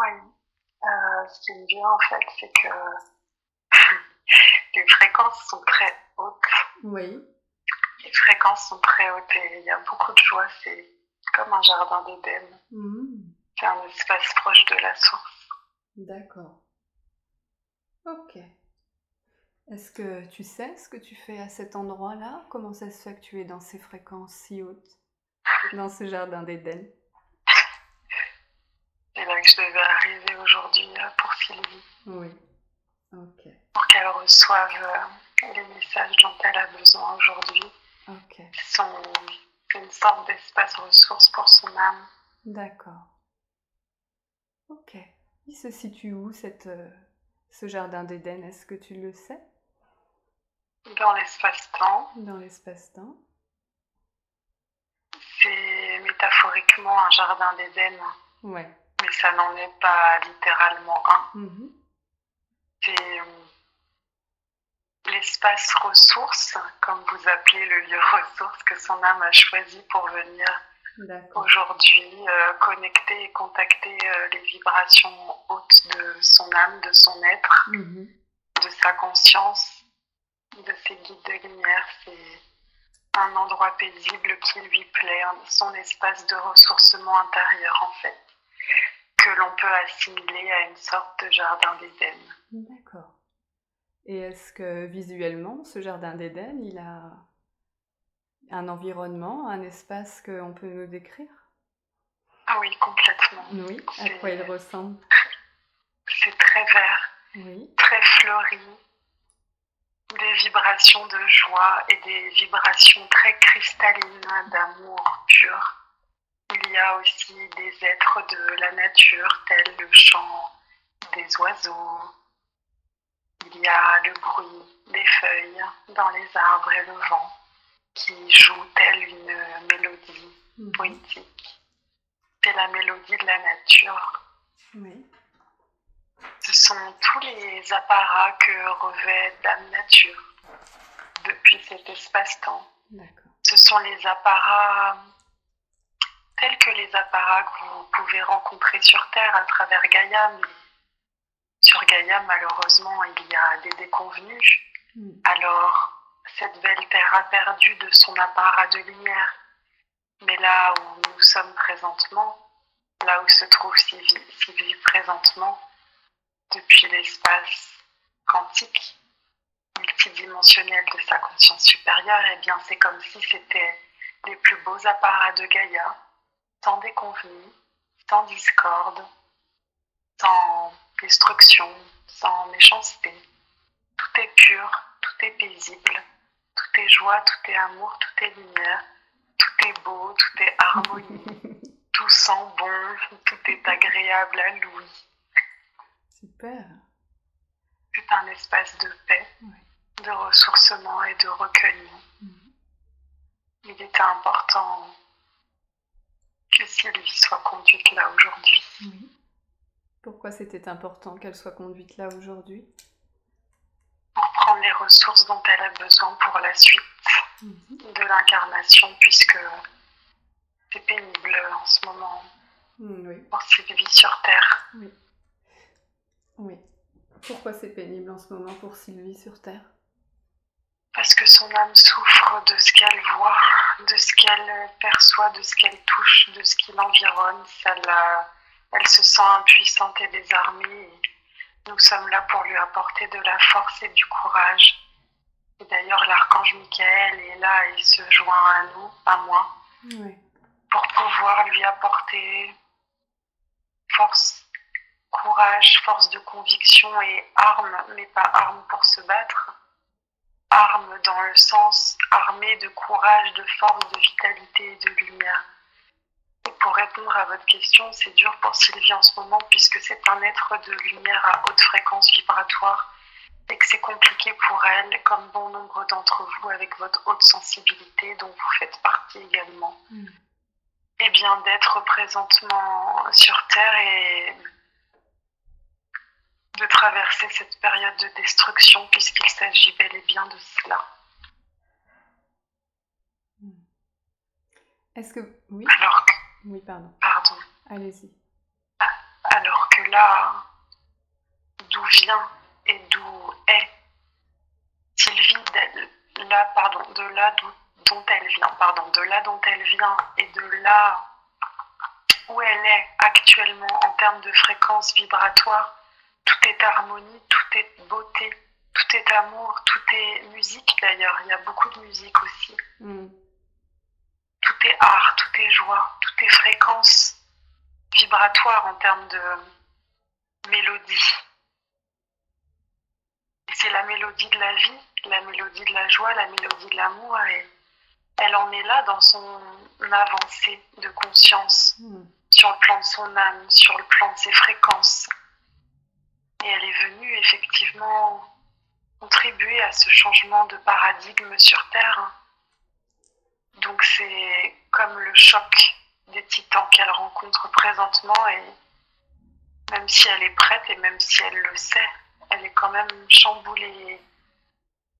Oui, ce qui me vient en fait, c'est que les fréquences sont très hautes. Oui, Les fréquences sont très hautes et il y a beaucoup de joie. C'est comme un jardin d'Éden. C'est un espace proche de la source. d'accord. Ok. Est-ce que tu sais ce que tu fais à cet endroit-là? Comment ça se fait que tu es dans ces fréquences si hautes, dans ce jardin d'Éden? C'est là que je devais arriver aujourd'hui pour Sylvie, Oui, ok, pour qu'elle reçoive les messages dont elle a besoin aujourd'hui. ok, C'est une sorte d'espace ressource pour son âme. d'accord. Ok. Il se situe où ce jardin d'Éden? Est-ce que tu le sais? Dans l'espace-temps, Dans l'espace-temps? c'est métaphoriquement un jardin d'Éden, Ouais. mais ça n'en est pas littéralement un. Mhm. C'est l'espace ressource, comme vous appelez le lieu ressource que son âme a choisi pour venir D'accord. aujourd'hui connecter et contacter les vibrations hautes de son âme, de son être, Mhm. de sa conscience, de ses guides de lumière. C'est un endroit paisible qui lui plaît, son espace de ressourcement intérieur en fait, que l'on peut assimiler à une sorte de jardin d'Éden. D'accord. Et est-ce que visuellement, ce jardin d'Éden, il a un environnement, un espace qu'on peut nous décrire? Ah oui, complètement. Oui. À quoi il ressemble? C'est très vert, Oui. très fleuri, des vibrations de joie et des vibrations très cristallines d'amour pur. Il y a aussi des êtres de la nature, tels le chant des oiseaux. Il y a le bruit des feuilles dans les arbres et le vent qui joue tel une mélodie poétique. C'est la mélodie de la nature. Oui. Ce sont tous les apparats que revêt Dame Nature depuis cet espace-temps. D'accord. Ce sont les apparats tels que les apparats que vous pouvez rencontrer sur Terre à travers Gaïa, mais sur Gaïa, malheureusement, il y a des déconvenus. Alors, cette belle Terre a perdu de son apparat de lumière. Mais là où nous sommes présentement, là où se trouve Sylvie présentement, depuis l'espace quantique, multidimensionnel de sa conscience supérieure, eh bien c'est comme si c'était les plus beaux apparats de Gaïa, sans déconvenus, sans discorde, sans destruction, sans méchanceté. Tout est pur, tout est paisible, tout est joie, tout est amour, tout est lumière, tout est beau, tout est harmonie, tout sent bon, tout est agréable à l'ouïe. Super. C'est un espace de paix, de ressourcement et de recueillement. Il était important que Sylvie soit conduite là aujourd'hui. Oui. Pourquoi c'était important qu'elle soit conduite là aujourd'hui? Pour prendre les ressources dont elle a besoin pour la suite de l'incarnation, puisque c'est pénible en ce moment pour Sylvie sur Terre. Oui. Oui. Pourquoi c'est pénible en ce moment pour Sylvie sur Terre? Parce que son âme souffre de ce qu'elle voit, de ce qu'elle perçoit, de ce qu'elle touche, de ce qui l'environne. Elle se sent impuissante et désarmée. Et nous sommes là pour lui apporter de la force et du courage. Et d'ailleurs, l'archange Michael est là et se joint à nous, à moi, pour pouvoir lui apporter force, courage, force de conviction et armes, mais pas armes pour se battre. Armes dans le sens armée de courage, de force, de vitalité et de lumière. Et pour répondre à votre question, c'est dur pour Sylvie en ce moment puisque c'est un être de lumière à haute fréquence vibratoire et que c'est compliqué pour elle, comme bon nombre d'entre vous avec votre haute sensibilité dont vous faites partie également, et bien d'être présentement sur Terre et de traverser cette période de destruction puisqu'il s'agit bel et bien de cela. Est-ce que... Oui. Alors que... Oui, pardon. Pardon. Allez-y. Alors que là, d'où vient et d'où est Sylvie, de là dont elle vient et de là où elle est actuellement en termes de fréquence vibratoire, tout est harmonie, tout est beauté, tout est amour, tout est musique d'ailleurs, il y a beaucoup de musique aussi. Tout est art, tout est joie, tout est fréquence vibratoire en termes de mélodie. Et c'est la mélodie de la vie, la mélodie de la joie, la mélodie de l'amour, et elle en est là dans son avancée de conscience, sur le plan de son âme, sur le plan de ses fréquences. Et elle est venue effectivement contribuer à ce changement de paradigme sur Terre. Donc c'est comme le choc des titans qu'elle rencontre présentement, et même si elle est prête et même si elle le sait, elle est quand même chamboulée,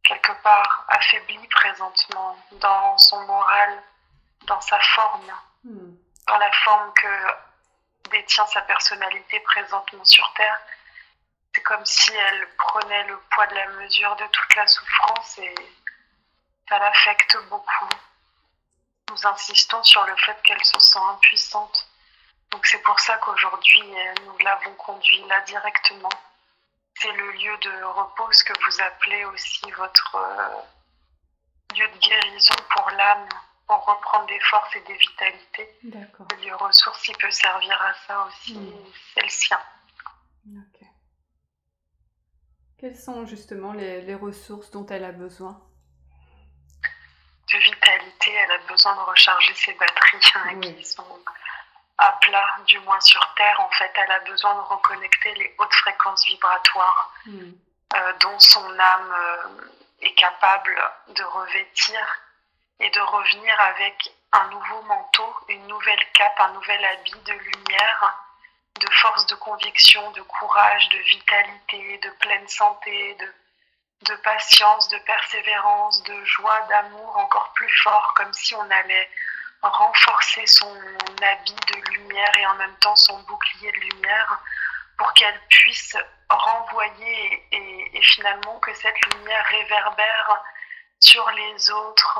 quelque part affaiblie présentement dans son moral, dans sa forme, dans la forme que détient sa personnalité présentement sur Terre. C'est comme si elle prenait le poids de la mesure de toute la souffrance et ça l'affecte beaucoup. Nous insistons sur le fait qu'elle se sent impuissante. Donc c'est pour ça qu'aujourd'hui, nous l'avons conduit là directement. C'est le lieu de repos, ce que vous appelez aussi votre lieu de guérison pour l'âme, pour reprendre des forces et des vitalités. D'accord. Le lieu ressource, il peut servir à ça aussi, c'est le sien. Ok. Quelles sont justement les ressources dont elle a besoin ? De vitalité, elle a besoin de recharger ses batteries qui sont à plat, du moins sur Terre. En fait, elle a besoin de reconnecter les hautes fréquences vibratoires dont son âme est capable de revêtir et de revenir avec un nouveau manteau, une nouvelle cape, un nouvel habit de lumière, de force, de conviction, de courage, de vitalité, de pleine santé, de patience, de persévérance, de joie, d'amour encore plus fort, comme si on allait renforcer son habit de lumière et en même temps son bouclier de lumière pour qu'elle puisse renvoyer et finalement que cette lumière réverbère sur les autres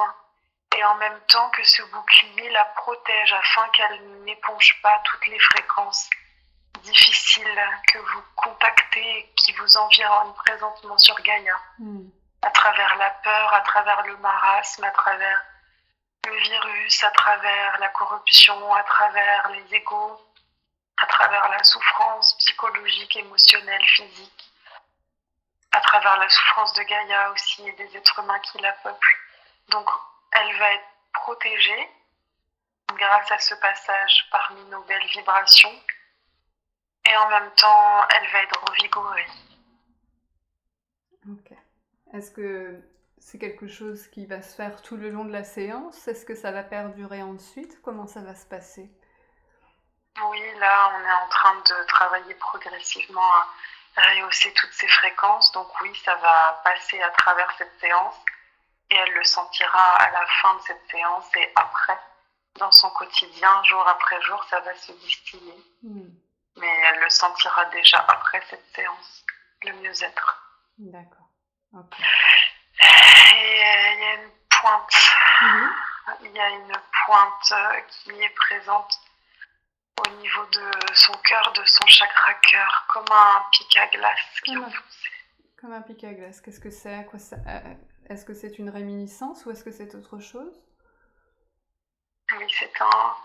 et en même temps que ce bouclier la protège afin qu'elle n'éponge pas toutes les fréquences difficiles que vous contactez, qui vous environnent présentement sur Gaïa, à travers la peur, à travers le marasme, à travers le virus, à travers la corruption, à travers les égos, à travers la souffrance psychologique, émotionnelle, physique, à travers la souffrance de Gaïa aussi et des êtres humains qui la peuplent. Donc elle va être protégée grâce à ce passage parmi nos belles vibrations et en même temps elle va être revigorée. Ok. Est-ce que c'est quelque chose qui va se faire tout le long de la séance ? Est-ce que ça va perdurer ensuite ? Comment ça va se passer ? Oui, là on est en train de travailler progressivement à rehausser toutes ces fréquences. Donc oui, ça va passer à travers cette séance et elle le sentira à la fin de cette séance et après, dans son quotidien, jour après jour, ça va se distiller. Mais elle le sentira déjà après cette séance, le mieux-être. D'accord. Ok. Et il y a une pointe, il y a une pointe qui est présente au niveau de son cœur, de son chakra cœur, comme un pic à glace qui est enfoncé. Comme un pic à glace, qu'est-ce que c'est ? Est-ce que c'est une réminiscence ou est-ce que c'est autre chose ? Oui, c'est un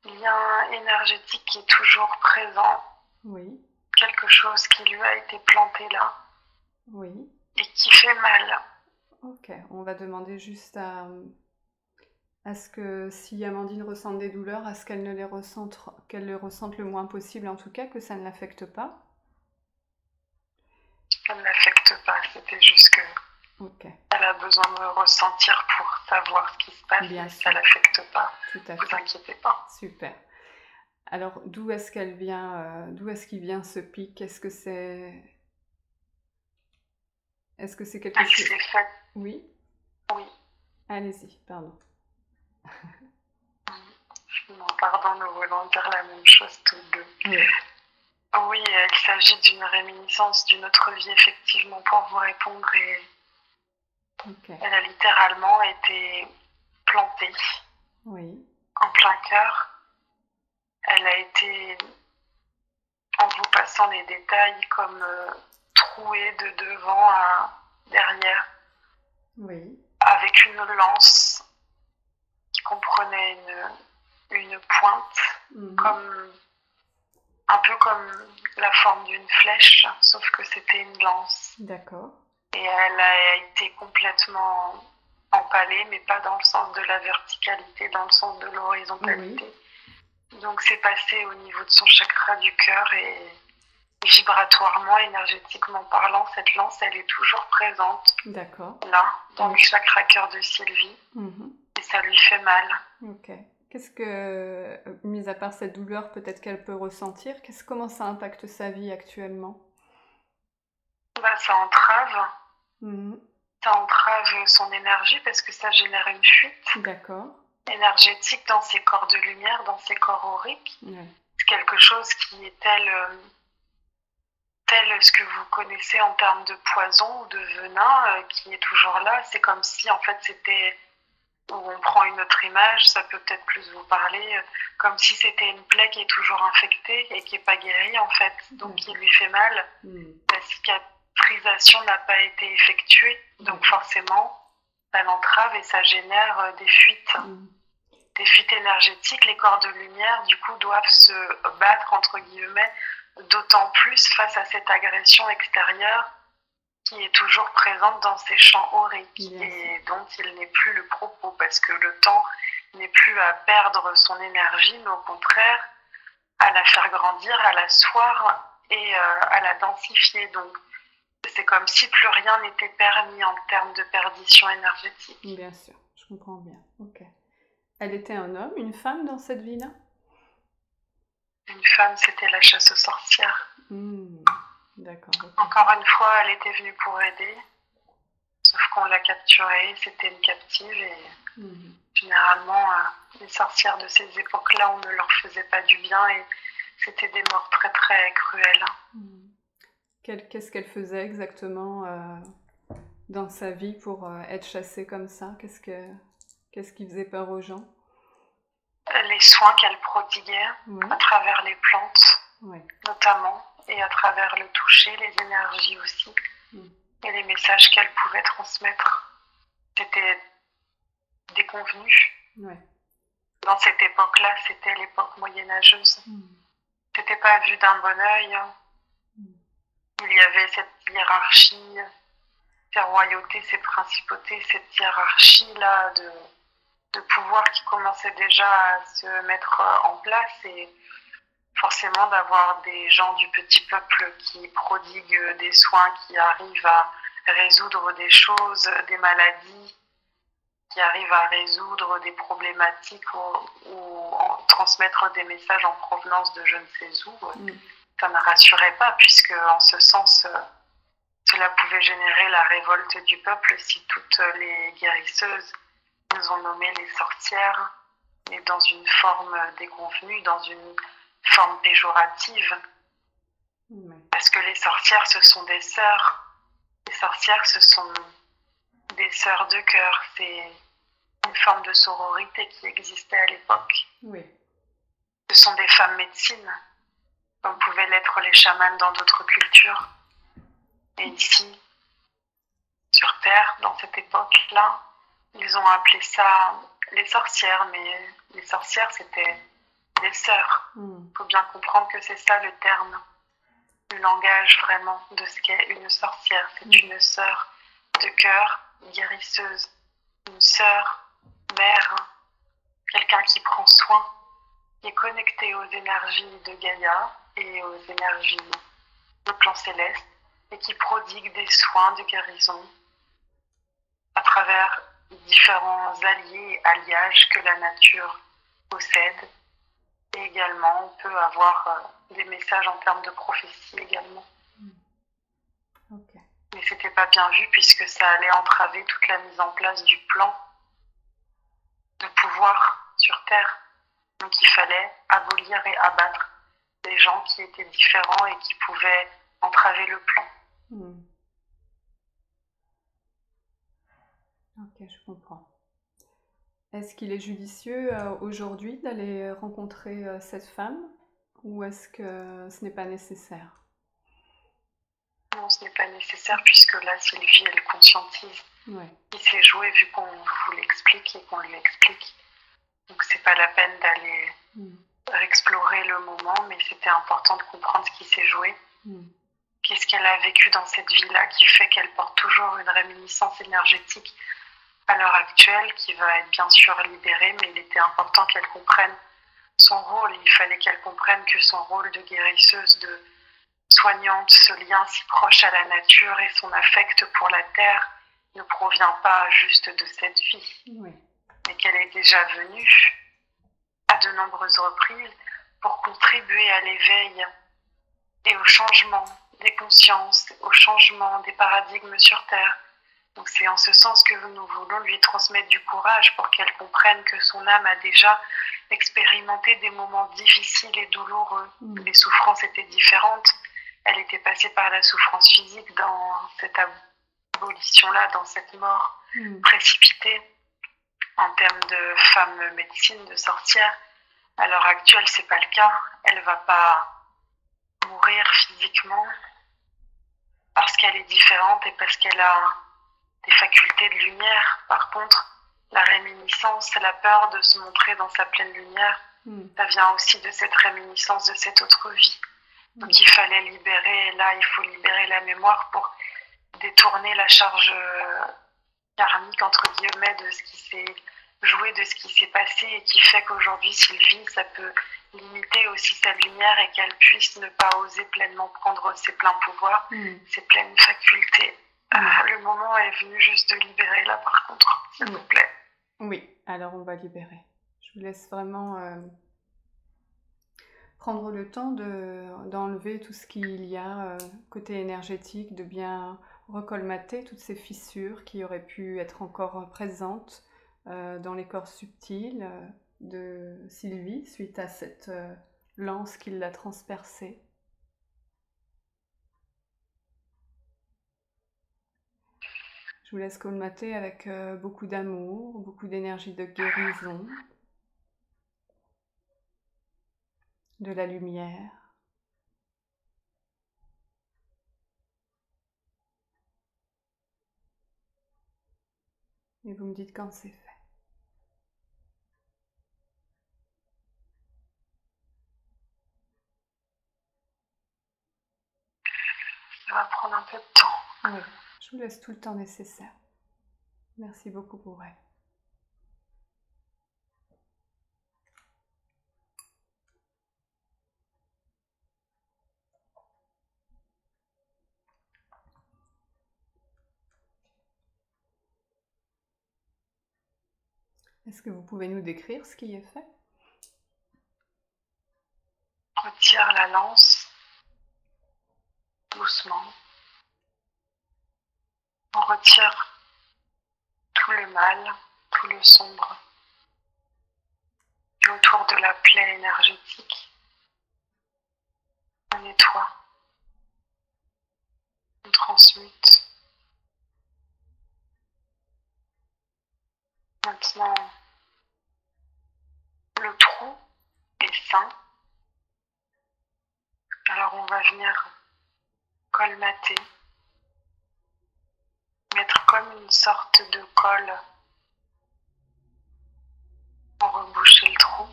lien énergétique qui est toujours présent. Oui. Quelque chose qui lui a été planté là. Oui. Et qui fait mal. Ok, on va demander juste à à ce que si Amandine ressent des douleurs, à ce qu'elle ne les ressente, qu'elle les ressente le moins possible, en tout cas, que ça ne l'affecte pas. Ça ne l'affecte pas, c'était juste que Ok, elle a besoin de ressentir pour savoir ce qui se passe, bien mais sûr, ça ne l'affecte pas. tout à Vous fait. inquiétez pas. Super. Alors, d'où est-ce qu'elle vient, d'où est-ce qu'il vient ce pic? Est-ce que c'est quelque Elle chose? s'est faite, Oui? oui. Allez-y, pardon. Non, pardon, nous voulons dire la même chose tous deux. Oui, Oui, il s'agit d'une réminiscence d'une autre vie, effectivement, pour vous répondre. Et ok. elle a littéralement été plantée Oui, en plein cœur. Elle a été, en vous passant les détails, comme trouée de devant à derrière, oui, avec une lance qui comprenait une pointe, mhm, comme, un peu comme la forme d'une flèche, sauf que c'était une lance. d'accord. Et elle a été complètement empalée, mais pas dans le sens de la verticalité, dans le sens de l'horizontalité. Donc c'est passé au niveau de son chakra du cœur et vibratoirement, énergétiquement parlant, cette lance, elle est toujours présente D'accord. là, dans Oui. le chakra cœur de Sylvie, Mhm. et ça lui fait mal. Ok. Qu'est-ce que, mis à part cette douleur peut-être qu'elle peut ressentir, comment ça impacte sa vie actuellement? Bah, Mhm. ça entrave son énergie parce que ça génère une fuite D'accord. énergétique dans ses corps de lumière, dans ses corps auriques. Ouais. C'est quelque chose qui est tel ce que vous connaissez en termes de poison ou de venin qui est toujours là. C'est comme si en fait c'était, ou on prend une autre image, ça peut peut-être plus vous parler, comme si c'était une plaie qui est toujours infectée et qui n'est pas guérie en fait, donc qui lui fait mal. La cicatrisation n'a pas été effectuée, donc forcément ça l'entrave et ça génère des fuites. Des fuites énergétiques. Les corps de lumière du coup doivent se battre entre guillemets d'autant plus face à cette agression extérieure qui est toujours présente dans ces champs auriques et dont il n'est plus le propos parce que le temps n'est plus à perdre son énergie mais au contraire à la faire grandir, à l'asseoir et à la densifier. Donc c'est comme si plus rien n'était permis en termes de perdition énergétique. Bien sûr, je comprends bien. Ok. Elle était un homme, une femme dans cette vie-là? Une femme, c'était la chasse aux sorcières. D'accord. Okay. Encore une fois, elle était venue pour aider, sauf qu'on l'a capturée, c'était une captive et généralement, les sorcières de ces époques-là, on ne leur faisait pas du bien et c'était des morts très très cruelles. Qu'est-ce qu'elle faisait exactement dans sa vie pour être chassée comme ça? Qu'est-ce qui faisait peur aux gens? Les soins qu'elle prodiguait à travers les plantes, notamment, et à travers le toucher, les énergies aussi, et les messages qu'elle pouvait transmettre. C'était déconvenu. Dans cette époque-là, c'était l'époque moyenâgeuse. C'était pas vu d'un bon œil. Il y avait cette hiérarchie, ces royautés, ces principautés, cette hiérarchie-là de pouvoir qui commençait déjà à se mettre en place et forcément d'avoir des gens du petit peuple qui prodiguent des soins, qui arrivent à résoudre des choses, des maladies, qui arrivent à résoudre des problématiques ou transmettre des messages en provenance de je ne sais où, ça ne rassurait pas puisque en ce sens cela pouvait générer la révolte du peuple si toutes les guérisseuses nous ont nommé les sorcières, mais dans une forme déconvenue, dans une forme péjorative. Parce que les sorcières, ce sont des sœurs. Les sorcières, ce sont des sœurs de cœur. C'est une forme de sororité qui existait à l'époque. Ce sont des femmes médecines, comme pouvaient l'être les chamans dans d'autres cultures. Et ici, sur Terre, dans cette époque-là, ils ont appelé ça les sorcières, mais les sorcières, c'était des sœurs. Il faut bien comprendre que c'est ça le terme, le langage vraiment de ce qu'est une sorcière. C'est une sœur de cœur, guérisseuse, une sœur, mère, quelqu'un qui prend soin, qui est connecté aux énergies de Gaïa et aux énergies du plan céleste et qui prodigue des soins de guérison à travers différents alliés et alliages que la nature possède. Et également, on peut avoir des messages en termes de prophétie également. Ok. Mais c'était pas bien vu puisque ça allait entraver toute la mise en place du plan de pouvoir sur Terre. Donc il fallait abolir et abattre des gens qui étaient différents et qui pouvaient entraver le plan. Ok, je comprends. Est-ce qu'il est judicieux aujourd'hui d'aller rencontrer cette femme ou est-ce que ce n'est pas nécessaire? Non, ce n'est pas nécessaire puisque là, Sylvie, elle conscientise. Ouais. Il s'est joué vu qu'on vous l'explique et qu'on lui explique. Donc c'est pas la peine d'aller explorer le moment, mais c'était important de comprendre ce qui s'est joué. Qu'est-ce qu'elle a vécu dans cette vie-là qui fait qu'elle porte toujours une réminiscence énergétique à l'heure actuelle qui va être bien sûr libérée, mais il était important qu'elle comprenne son rôle. Il fallait qu'elle comprenne que son rôle de guérisseuse, de soignante, ce lien si proche à la nature et son affect pour la terre ne provient pas juste de cette vie, mais qu'elle est déjà venue à de nombreuses reprises pour contribuer à l'éveil et au changement des consciences, au changement des paradigmes sur Terre. Donc c'est en ce sens que nous voulons lui transmettre du courage pour qu'elle comprenne que son âme a déjà expérimenté des moments difficiles et douloureux. Les souffrances étaient différentes. Elle était passée par la souffrance physique dans cette abolition-là, dans cette mort précipitée en termes de femme médecine, de sorcière. À l'heure actuelle, c'est pas le cas. Elle va pas mourir physiquement parce qu'elle est différente et parce qu'elle a des facultés de lumière. Par contre, la réminiscence, la peur de se montrer dans sa pleine lumière, ça vient aussi de cette réminiscence de cette autre vie. Donc il fallait libérer, là il faut libérer la mémoire pour détourner la charge karmique entre guillemets de ce qui s'est joué, de ce qui s'est passé et qui fait qu'aujourd'hui Sylvie, ça peut limiter aussi sa lumière et qu'elle puisse ne pas oser pleinement prendre ses pleins pouvoirs, ses pleines facultés. Le moment est venu juste de libérer là par contre, s'il vous plaît. Oui, alors on va libérer. Je vous laisse vraiment prendre le temps d'enlever tout ce qu'il y a côté énergétique, de bien recolmater toutes ces fissures qui auraient pu être encore présentes dans les corps subtils de Sylvie suite à cette lance qui l'a transpercée. Je vous laisse colmater avec beaucoup d'amour, beaucoup d'énergie de guérison, de la lumière. Et vous me dites quand c'est fait. Ça va prendre un peu de temps. Oui, je vous laisse tout le temps nécessaire. Merci beaucoup pour elle. Est-ce que vous pouvez nous décrire ce qui est fait? On retire la lance doucement. On retire tout le mal, tout le sombre. Et autour de la plaie énergétique, on nettoie, on transmute. Maintenant, le trou est sain. Alors on va venir colmater, mettre comme une sorte de colle pour reboucher le trou.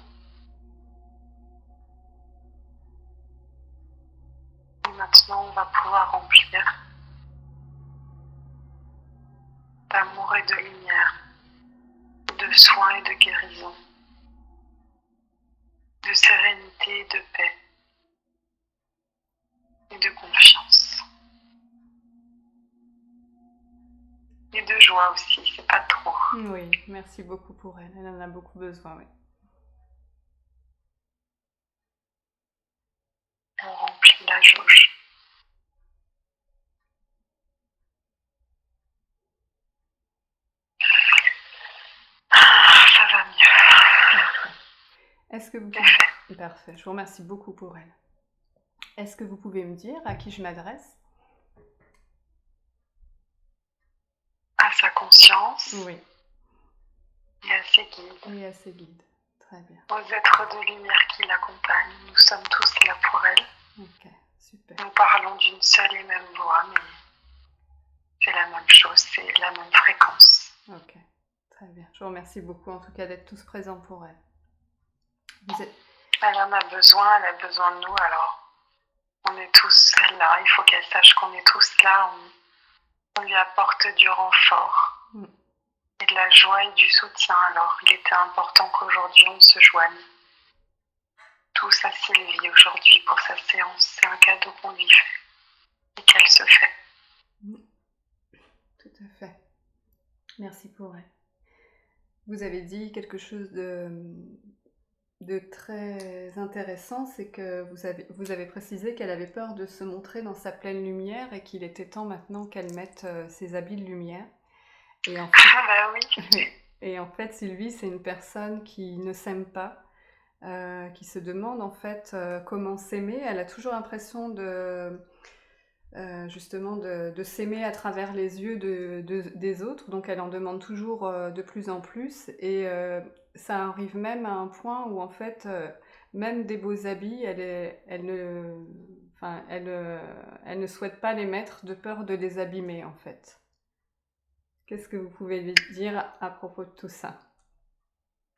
Et maintenant on va pouvoir remplir d'amour et de lumière, de soins et de guérison. de sérénité, de paix et de confiance. Et de joie aussi, c'est pas trop. Oui, merci beaucoup pour elle. Elle en a beaucoup besoin, oui. On remplit la jauge. Ça va mieux. Parfait. Est-ce que vous pouvez... Parfait, je vous remercie beaucoup pour elle. Est-ce que vous pouvez me dire à qui je m'adresse? À sa conscience. Oui. Et à ses guides. Et à ses guides. Très bien. Aux êtres de lumière qui l'accompagnent. Nous sommes tous là pour elle. Ok, super. Nous parlons d'une seule et même voix, mais c'est la même chose, c'est la même fréquence. Ok, très bien. Je vous remercie beaucoup en tout cas d'être tous présents pour elle. Elle en a besoin de nous, alors on est tous là. Il faut qu'elle sache qu'on est tous là. On lui apporte du renfort et de la joie et du soutien. Alors il était important qu'aujourd'hui on se joigne tous à Sylvie aujourd'hui pour sa séance. C'est un cadeau qu'on lui fait et qu'elle se fait. Tout à fait. Merci pour elle. Vous avez dit quelque chose de très intéressant, c'est que vous avez précisé qu'elle avait peur de se montrer dans sa pleine lumière et qu'il était temps maintenant qu'elle mette ses habits de lumière. Et en fait, bah oui. Et en fait, Sylvie, c'est une personne qui ne s'aime pas, qui se demande en fait comment s'aimer. Elle a toujours l'impression justement de s'aimer à travers les yeux des autres, donc elle en demande toujours de plus en plus, et ça arrive même à un point où en fait même des beaux habits elle ne souhaite pas les mettre de peur de les abîmer en fait. Qu'est-ce que vous pouvez lui dire à propos de tout ça?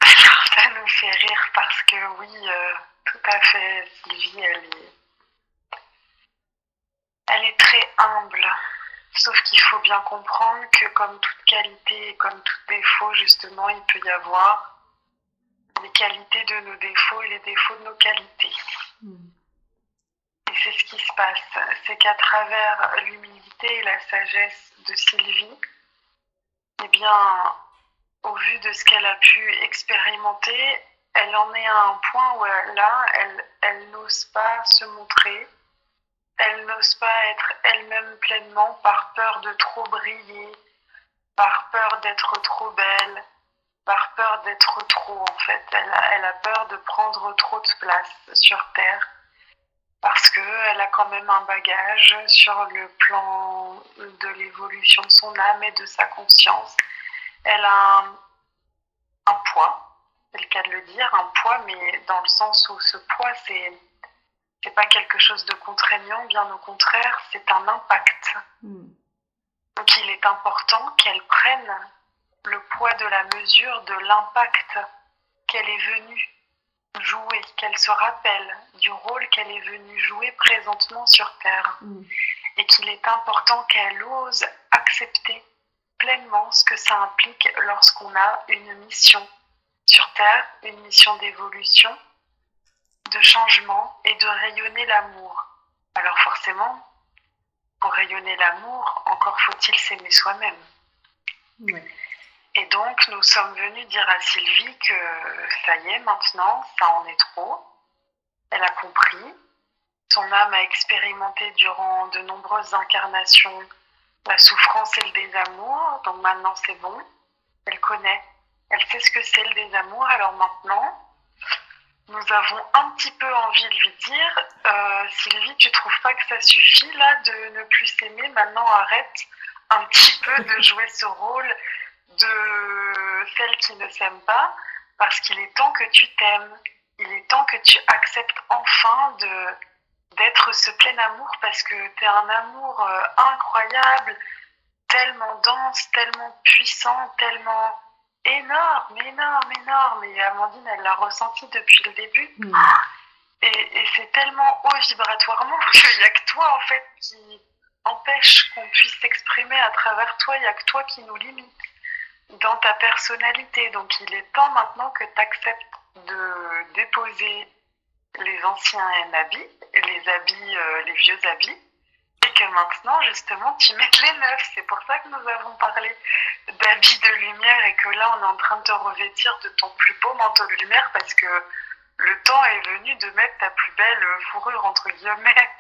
Alors ça nous fait rire parce que oui, tout à fait, Sylvie, elle est très humble. Sauf qu'il faut bien comprendre que comme toute qualité et comme tout défaut, justement, il peut y avoir les qualités de nos défauts et les défauts de nos qualités. Et c'est ce qui se passe. C'est qu'à travers l'humilité et la sagesse de Sylvie, eh bien, au vu de ce qu'elle a pu expérimenter, elle en est à un point où là, elle n'ose pas se montrer. Elle n'ose pas être elle-même pleinement par peur de trop briller, par peur d'être trop belle, par peur d'être trop, en fait. Elle a peur de prendre trop de place sur Terre parce qu'elle a quand même un bagage sur le plan de l'évolution de son âme et de sa conscience. Elle a un poids, c'est le cas de le dire, un poids, mais dans le sens où ce poids, c'est pas quelque chose de contraignant, bien au contraire, c'est un impact. Donc il est important qu'elle prenne le poids de la mesure de l'impact qu'elle est venue jouer, qu'elle se rappelle du rôle qu'elle est venue jouer présentement sur Terre. Et qu'il est important qu'elle ose accepter pleinement ce que ça implique lorsqu'on a une mission sur Terre, une mission d'évolution, de changement et de rayonner l'amour. Alors forcément, pour rayonner l'amour, encore faut-il s'aimer soi-même. Oui. Et donc, nous sommes venus dire à Sylvie que ça y est, maintenant, ça en est trop. Elle a compris. Son âme a expérimenté durant de nombreuses incarnations la souffrance et le désamour. Donc maintenant, c'est bon. Elle connaît. Elle sait ce que c'est le désamour. Alors maintenant, nous avons un petit peu envie de lui dire Sylvie, tu trouves pas que ça suffit là de ne plus s'aimer? Maintenant, arrête un petit peu de jouer ce rôle de celle qui ne s'aime pas, parce qu'il est temps que tu t'aimes. Il est temps que tu acceptes enfin d'être ce plein amour, parce que tu es un amour incroyable, tellement dense, tellement puissant, tellement énorme. Et Amandine, elle l'a ressenti depuis le début. Et c'est tellement haut vibratoirement qu'il n'y a que toi, en fait, qui empêche qu'on puisse s'exprimer à travers toi. Il n'y a que toi qui nous limite dans ta personnalité. Donc il est temps maintenant que tu acceptes de déposer les anciens habits, les vieux habits, et que maintenant, justement, tu mettes les neufs. C'est pour ça que nous avons parlé d'habits de lumière et que là, on est en train de te revêtir de ton plus beau manteau de lumière parce que le temps est venu de mettre ta plus belle fourrure, entre guillemets.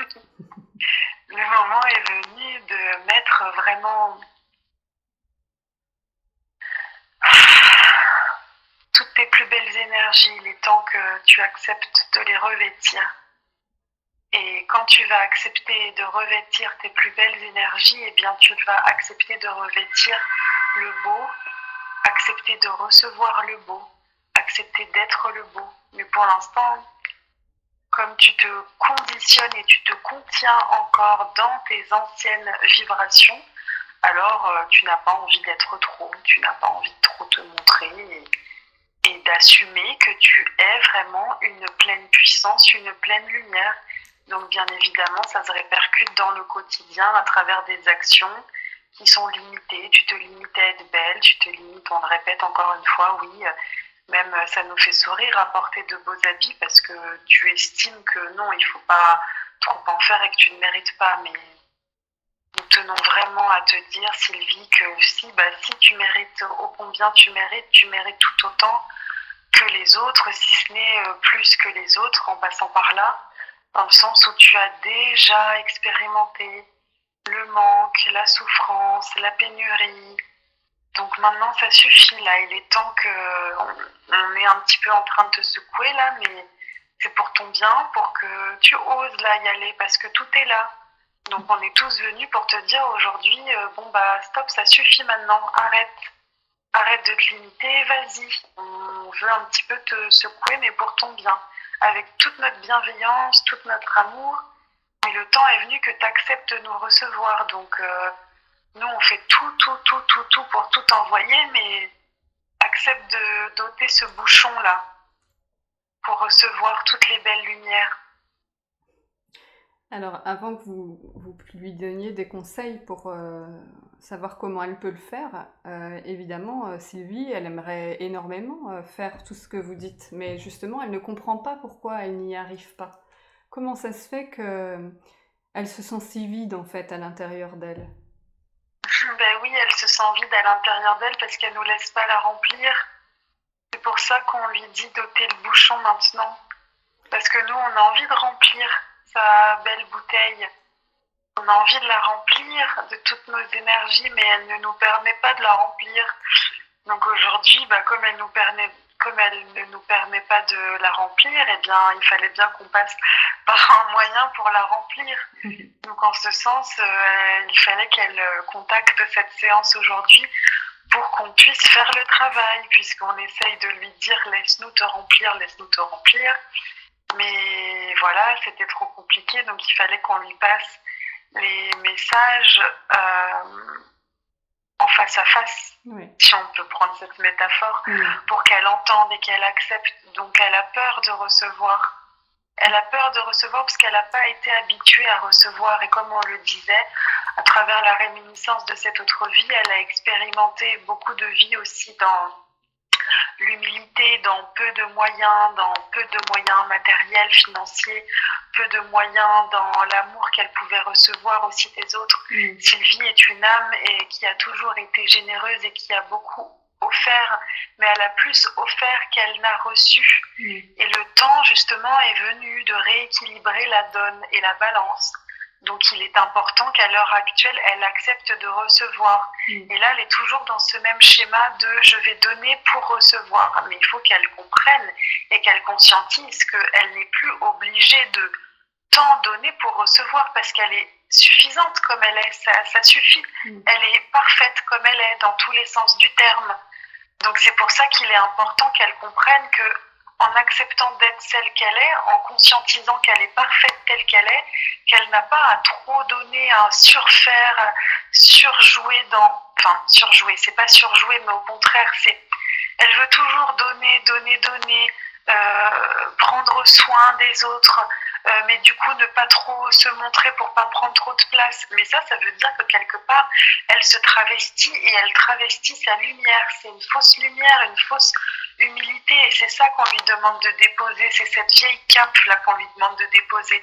Le moment est venu de mettre vraiment toutes tes plus belles énergies. Il est temps que tu acceptes de les revêtir. Et quand tu vas accepter de revêtir tes plus belles énergies, eh bien tu vas accepter de revêtir le beau, accepter de recevoir le beau, accepter d'être le beau. Mais pour l'instant, comme tu te conditionnes et tu te contiens encore dans tes anciennes vibrations, alors tu n'as pas envie d'être trop, tu n'as pas envie de trop te montrer et d'assumer que tu es vraiment une pleine puissance, une pleine lumière. Donc bien évidemment, ça se répercute dans le quotidien à travers des actions qui sont limitées. Tu te limites à être belle, tu te limites, on le répète encore une fois, oui, même ça nous fait sourire à porter de beaux habits parce que tu estimes que non, il ne faut pas trop en faire et que tu ne mérites pas. Mais nous tenons vraiment à te dire, Sylvie, que si tu mérites ô combien tu mérites tout autant que les autres, si ce n'est plus que les autres en passant par là, dans le sens où tu as déjà expérimenté le manque, la souffrance, la pénurie. Donc maintenant, ça suffit là. Il est temps qu'on est un petit peu en train de te secouer là, mais c'est pour ton bien, pour que tu oses là y aller, parce que tout est là. Donc on est tous venus pour te dire aujourd'hui, stop, ça suffit maintenant, arrête de te limiter, vas-y. On veut un petit peu te secouer, mais pour ton bien, avec toute notre bienveillance, tout notre amour. Et le temps est venu que tu acceptes de nous recevoir. Donc nous, on fait tout pour tout envoyer, mais accepte de doter ce bouchon-là pour recevoir toutes les belles lumières. Alors, avant que vous lui donniez des conseils pour savoir comment elle peut le faire, évidemment, Sylvie, elle aimerait énormément faire tout ce que vous dites, mais justement, elle ne comprend pas pourquoi elle n'y arrive pas. Comment ça se fait qu'elle se sent si vide, en fait, à l'intérieur d'elle? Ben oui, elle se sent vide à l'intérieur d'elle parce qu'elle ne nous laisse pas la remplir. C'est pour ça qu'on lui dit d'ôter le bouchon maintenant. Parce que nous, on a envie de remplir sa belle bouteille. On a envie de la remplir de toutes nos énergies, mais elle ne nous permet pas de la remplir. Donc aujourd'hui, comme elle ne nous permet pas de la remplir, eh bien, il fallait bien qu'on passe par un moyen pour la remplir. Donc en ce sens, il fallait qu'elle contacte cette séance aujourd'hui pour qu'on puisse faire le travail, puisqu'on essaye de lui dire « laisse-nous te remplir, laisse-nous te remplir ». Mais voilà, c'était trop compliqué, donc il fallait qu'on lui passe les messages en face à face, Oui. si on peut prendre cette métaphore, pour qu'elle entende et qu'elle accepte. Donc elle a peur de recevoir. Elle a peur de recevoir parce qu'elle n'a pas été habituée à recevoir. Et comme on le disait, à travers la réminiscence de cette autre vie, elle a expérimenté beaucoup de vie aussi dans l'humilité, dans peu de moyens matériels, financiers, peu de moyens dans l'amour qu'elle pouvait recevoir aussi des autres. Sylvie est une âme qui a toujours été généreuse et qui a beaucoup offert, mais elle a plus offert qu'elle n'a reçu. Et le temps, justement, est venu de rééquilibrer la donne et la balance. Donc il est important qu'à l'heure actuelle, elle accepte de recevoir. Et là, elle est toujours dans ce même schéma de « je vais donner pour recevoir ». Mais il faut qu'elle comprenne et qu'elle conscientise qu'elle n'est plus obligée de tant donner pour recevoir parce qu'elle est suffisante comme elle est, ça suffit. Elle est parfaite comme elle est dans tous les sens du terme. Donc c'est pour ça qu'il est important qu'elle comprenne que en acceptant d'être celle qu'elle est, en conscientisant qu'elle est parfaite telle qu'elle est, qu'elle n'a pas à trop donner, à surfaire, à surjouer surjouer, c'est pas surjouer, mais au contraire, elle veut toujours donner, prendre soin des autres, mais du coup ne pas trop se montrer pour pas prendre trop de place. Mais ça veut dire que quelque part, elle se travestit et elle travestit sa lumière. C'est une fausse lumière, une fausse humilité. Et c'est ça qu'on lui demande de déposer, c'est cette vieille cape là qu'on lui demande de déposer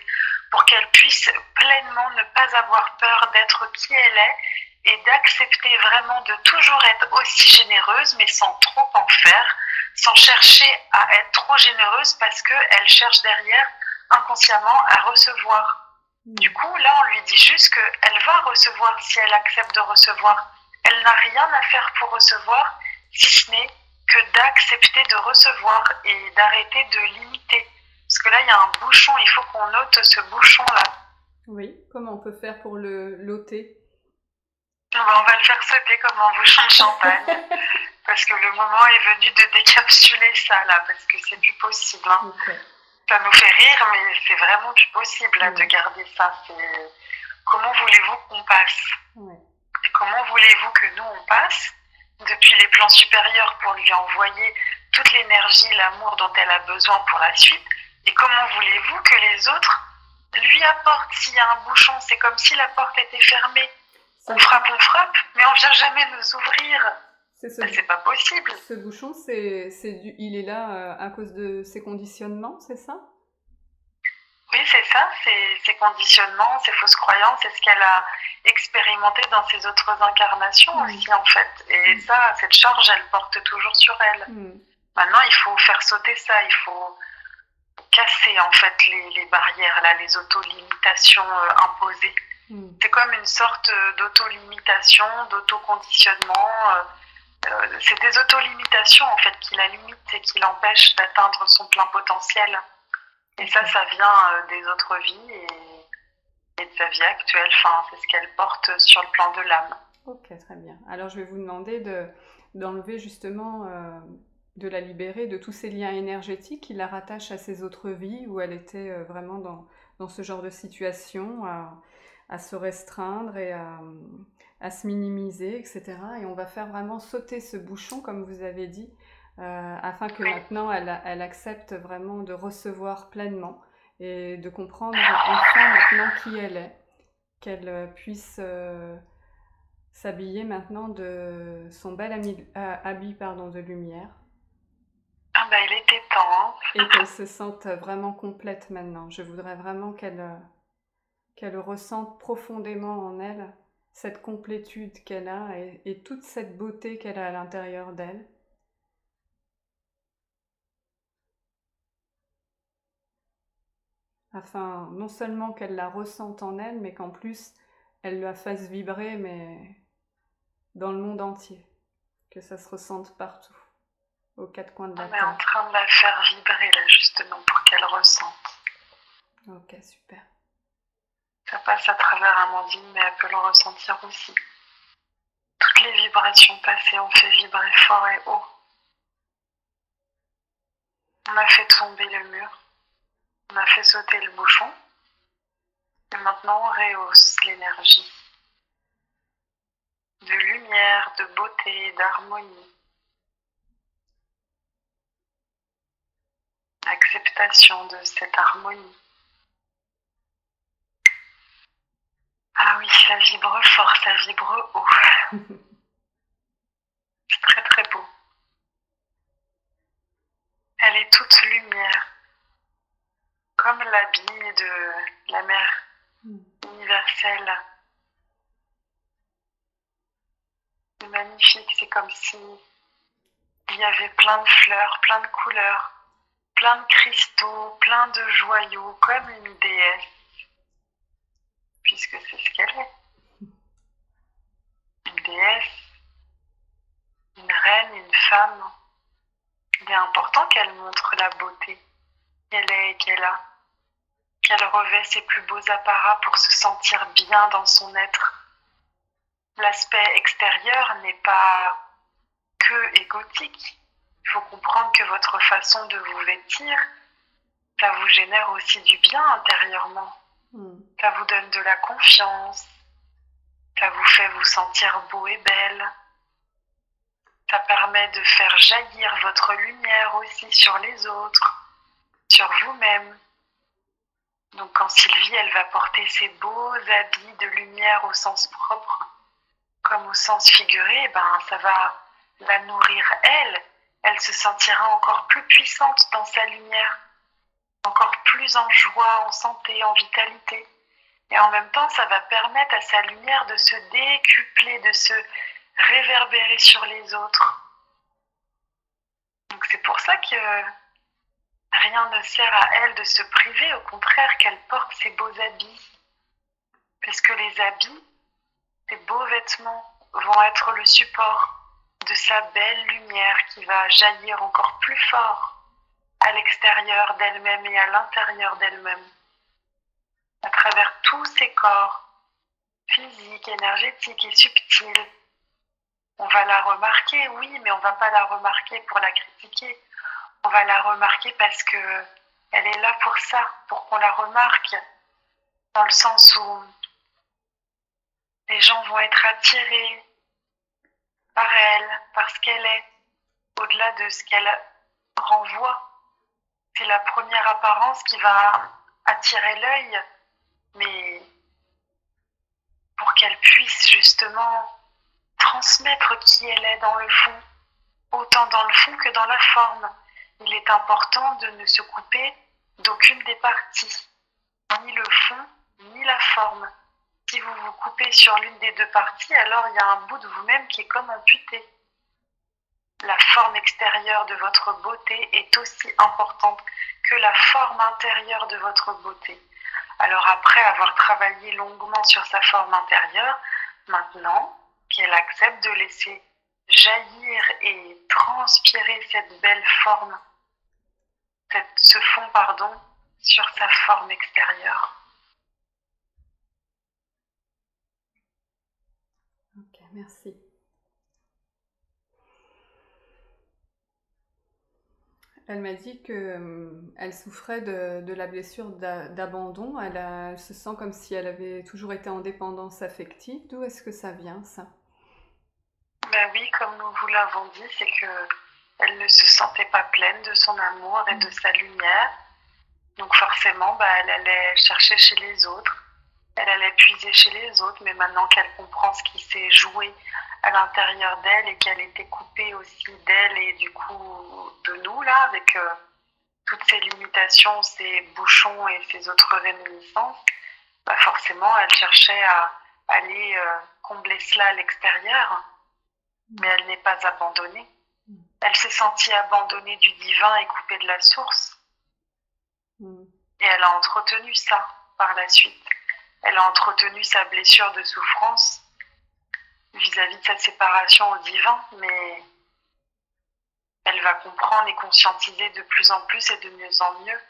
pour qu'elle puisse pleinement ne pas avoir peur d'être qui elle est et d'accepter vraiment de toujours être aussi généreuse, mais sans trop en faire, sans chercher à être trop généreuse parce qu'elle cherche derrière inconsciemment à recevoir. Du coup, là, on lui dit juste qu'elle va recevoir si elle accepte de recevoir. Elle n'a rien à faire pour recevoir, si ce n'est que d'accepter de recevoir et d'arrêter de limiter. Parce que là, il y a un bouchon, il faut qu'on ôte ce bouchon-là. Oui, comment on peut faire pour l'ôter? On va le faire sauter comme un bouchon de champagne. Parce que le moment est venu de décapsuler ça, là, parce que c'est plus possible. Hein. Okay. Ça nous fait rire, mais c'est vraiment plus possible là, de garder ça. Comment voulez-vous qu'on passe? Et comment voulez-vous que nous, on passe depuis les plans supérieurs pour lui envoyer toute l'énergie, l'amour dont elle a besoin pour la suite? Et comment voulez-vous que les autres lui apportent? S'il y a un bouchon, c'est comme si la porte était fermée. On frappe, mais on vient jamais nous ouvrir. C'est pas possible. Ce bouchon, il est là à cause de ses conditionnements, c'est ça? Oui, c'est ça, ses conditionnements, ses fausses croyances, c'est ce qu'elle a expérimenté dans ses autres incarnations aussi, en fait. Et ça, cette charge, elle porte toujours sur elle. Maintenant, il faut faire sauter ça, il faut casser, en fait, les barrières, là, les auto-limitations imposées. C'est comme une sorte d'auto-limitation, d'auto-conditionnement. C'est des auto-limitations, en fait, qui la limitent et qui l'empêchent d'atteindre son plein potentiel. Et ça vient des autres vies et de sa vie actuelle. Enfin, c'est ce qu'elle porte sur le plan de l'âme. Ok, très bien. Alors, je vais vous demander d'enlever justement, de la libérer de tous ces liens énergétiques qui la rattachent à ses autres vies où elle était vraiment dans ce genre de situation, à se restreindre et à se minimiser, etc. Et on va faire vraiment sauter ce bouchon, comme vous avez dit, afin que maintenant elle accepte vraiment de recevoir pleinement et de comprendre enfin maintenant qui elle est, qu'elle puisse s'habiller maintenant de son bel habit de lumière. Ah bah il était temps. Hein. Et qu'elle se sente vraiment complète maintenant. Je voudrais vraiment qu'elle ressente profondément en elle cette complétude qu'elle a et toute cette beauté qu'elle a à l'intérieur d'elle. Afin non seulement qu'elle la ressente en elle, mais qu'en plus elle la fasse vibrer, mais dans le monde entier. Que ça se ressente partout, aux quatre coins de la terre. On est en train de la faire vibrer là justement pour qu'elle ressente. Ok, super. Ça passe à travers Amandine, mais elle peut le ressentir aussi. Toutes les vibrations passées ont fait vibrer fort et haut. On a fait tomber le mur. On a fait sauter le bouchon. Et maintenant, on rehausse l'énergie. De lumière, de beauté, d'harmonie. Acceptation de cette harmonie. Ah oui, ça vibre fort, ça vibre haut. C'est très très beau. Elle est toute lumière. Comme l'habit de la mère universelle. C'est magnifique, c'est comme si il y avait plein de fleurs, plein de couleurs, plein de cristaux, plein de joyaux, comme une déesse, puisque c'est ce qu'elle est. Une déesse, une reine, une femme. Il est important qu'elle montre la beauté qu'elle est et qu'elle a. Qu'elle revêt ses plus beaux apparats pour se sentir bien dans son être. L'aspect extérieur n'est pas que égotique. Il faut comprendre que votre façon de vous vêtir, ça vous génère aussi du bien intérieurement. Ça vous donne de la confiance. Ça vous fait vous sentir beau et belle. Ça permet de faire jaillir votre lumière aussi sur les autres, sur vous-même. Donc quand Sylvie, elle va porter ses beaux habits de lumière au sens propre, comme au sens figuré, ça va la nourrir elle. elle se sentira encore plus puissante dans sa lumière, encore plus en joie, en santé, en vitalité. Et en même temps, ça va permettre à sa lumière de se décupler, de se réverbérer sur les autres. Donc c'est pour ça que rien ne sert à elle de se priver, au contraire qu'elle porte ses beaux habits. Puisque les habits, ces beaux vêtements, vont être le support de sa belle lumière qui va jaillir encore plus fort à l'extérieur d'elle-même et à l'intérieur d'elle-même, à travers tous ses corps, physiques, énergétiques et subtils. On va la remarquer, oui, mais on ne va pas la remarquer pour la critiquer. On va la remarquer parce que elle est là pour ça, pour qu'on la remarque, dans le sens où les gens vont être attirés par elle, par ce qu'elle est, au-delà de ce qu'elle renvoie. C'est la première apparence qui va attirer l'œil, mais pour qu'elle puisse justement transmettre qui elle est dans le fond, autant dans le fond que dans la forme. Il est important de ne se couper d'aucune des parties, ni le fond, ni la forme. Si vous vous coupez sur l'une des deux parties, alors il y a un bout de vous-même qui est comme amputé. La forme extérieure de votre beauté est aussi importante que la forme intérieure de votre beauté. Alors après avoir travaillé longuement sur sa forme intérieure, maintenant qu'elle accepte de laisser jaillir et transpirer cette belle forme, ce fond, sur sa forme extérieure. Ok, merci. Elle m'a dit que elle souffrait de la blessure d'abandon. Elle se sent comme si elle avait toujours été en dépendance affective. D'où est-ce que ça vient, ça? Ben oui, comme nous vous l'avons dit, c'est que elle ne se sentait pas pleine de son amour et de sa lumière. Donc forcément, elle allait chercher chez les autres. Elle allait puiser chez les autres, mais maintenant qu'elle comprend ce qui s'est joué à l'intérieur d'elle et qu'elle était coupée aussi d'elle et du coup de nous, là, avec toutes ces limitations, ces bouchons et ces autres réminiscences, forcément, elle cherchait à aller combler cela à l'extérieur, mais elle n'est pas abandonnée. Elle s'est sentie abandonnée du divin et coupée de la source. Et elle a entretenu ça par la suite. Elle a entretenu sa blessure de souffrance vis-à-vis de sa séparation au divin, mais elle va comprendre et conscientiser de plus en plus et de mieux en mieux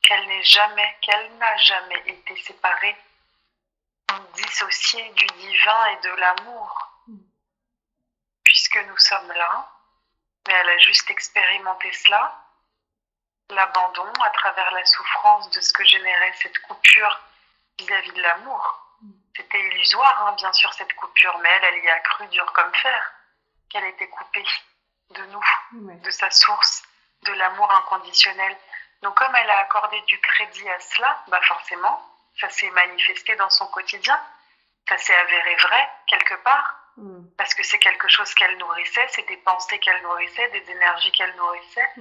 qu'elle n'a jamais été séparée, dissociée du divin et de l'amour, puisque nous sommes là, mais elle a juste expérimenté cela, l'abandon à travers la souffrance de ce que générait cette coupure vis-à-vis de l'amour. C'était illusoire, bien sûr, cette coupure, mais elle y a cru dur comme fer, qu'elle était coupée de nous, de sa source, de l'amour inconditionnel. Donc comme elle a accordé du crédit à cela, forcément, ça s'est manifesté dans son quotidien, ça s'est avéré vrai quelque part, parce que c'est quelque chose qu'elle nourrissait, c'est des pensées qu'elle nourrissait, des énergies qu'elle nourrissait.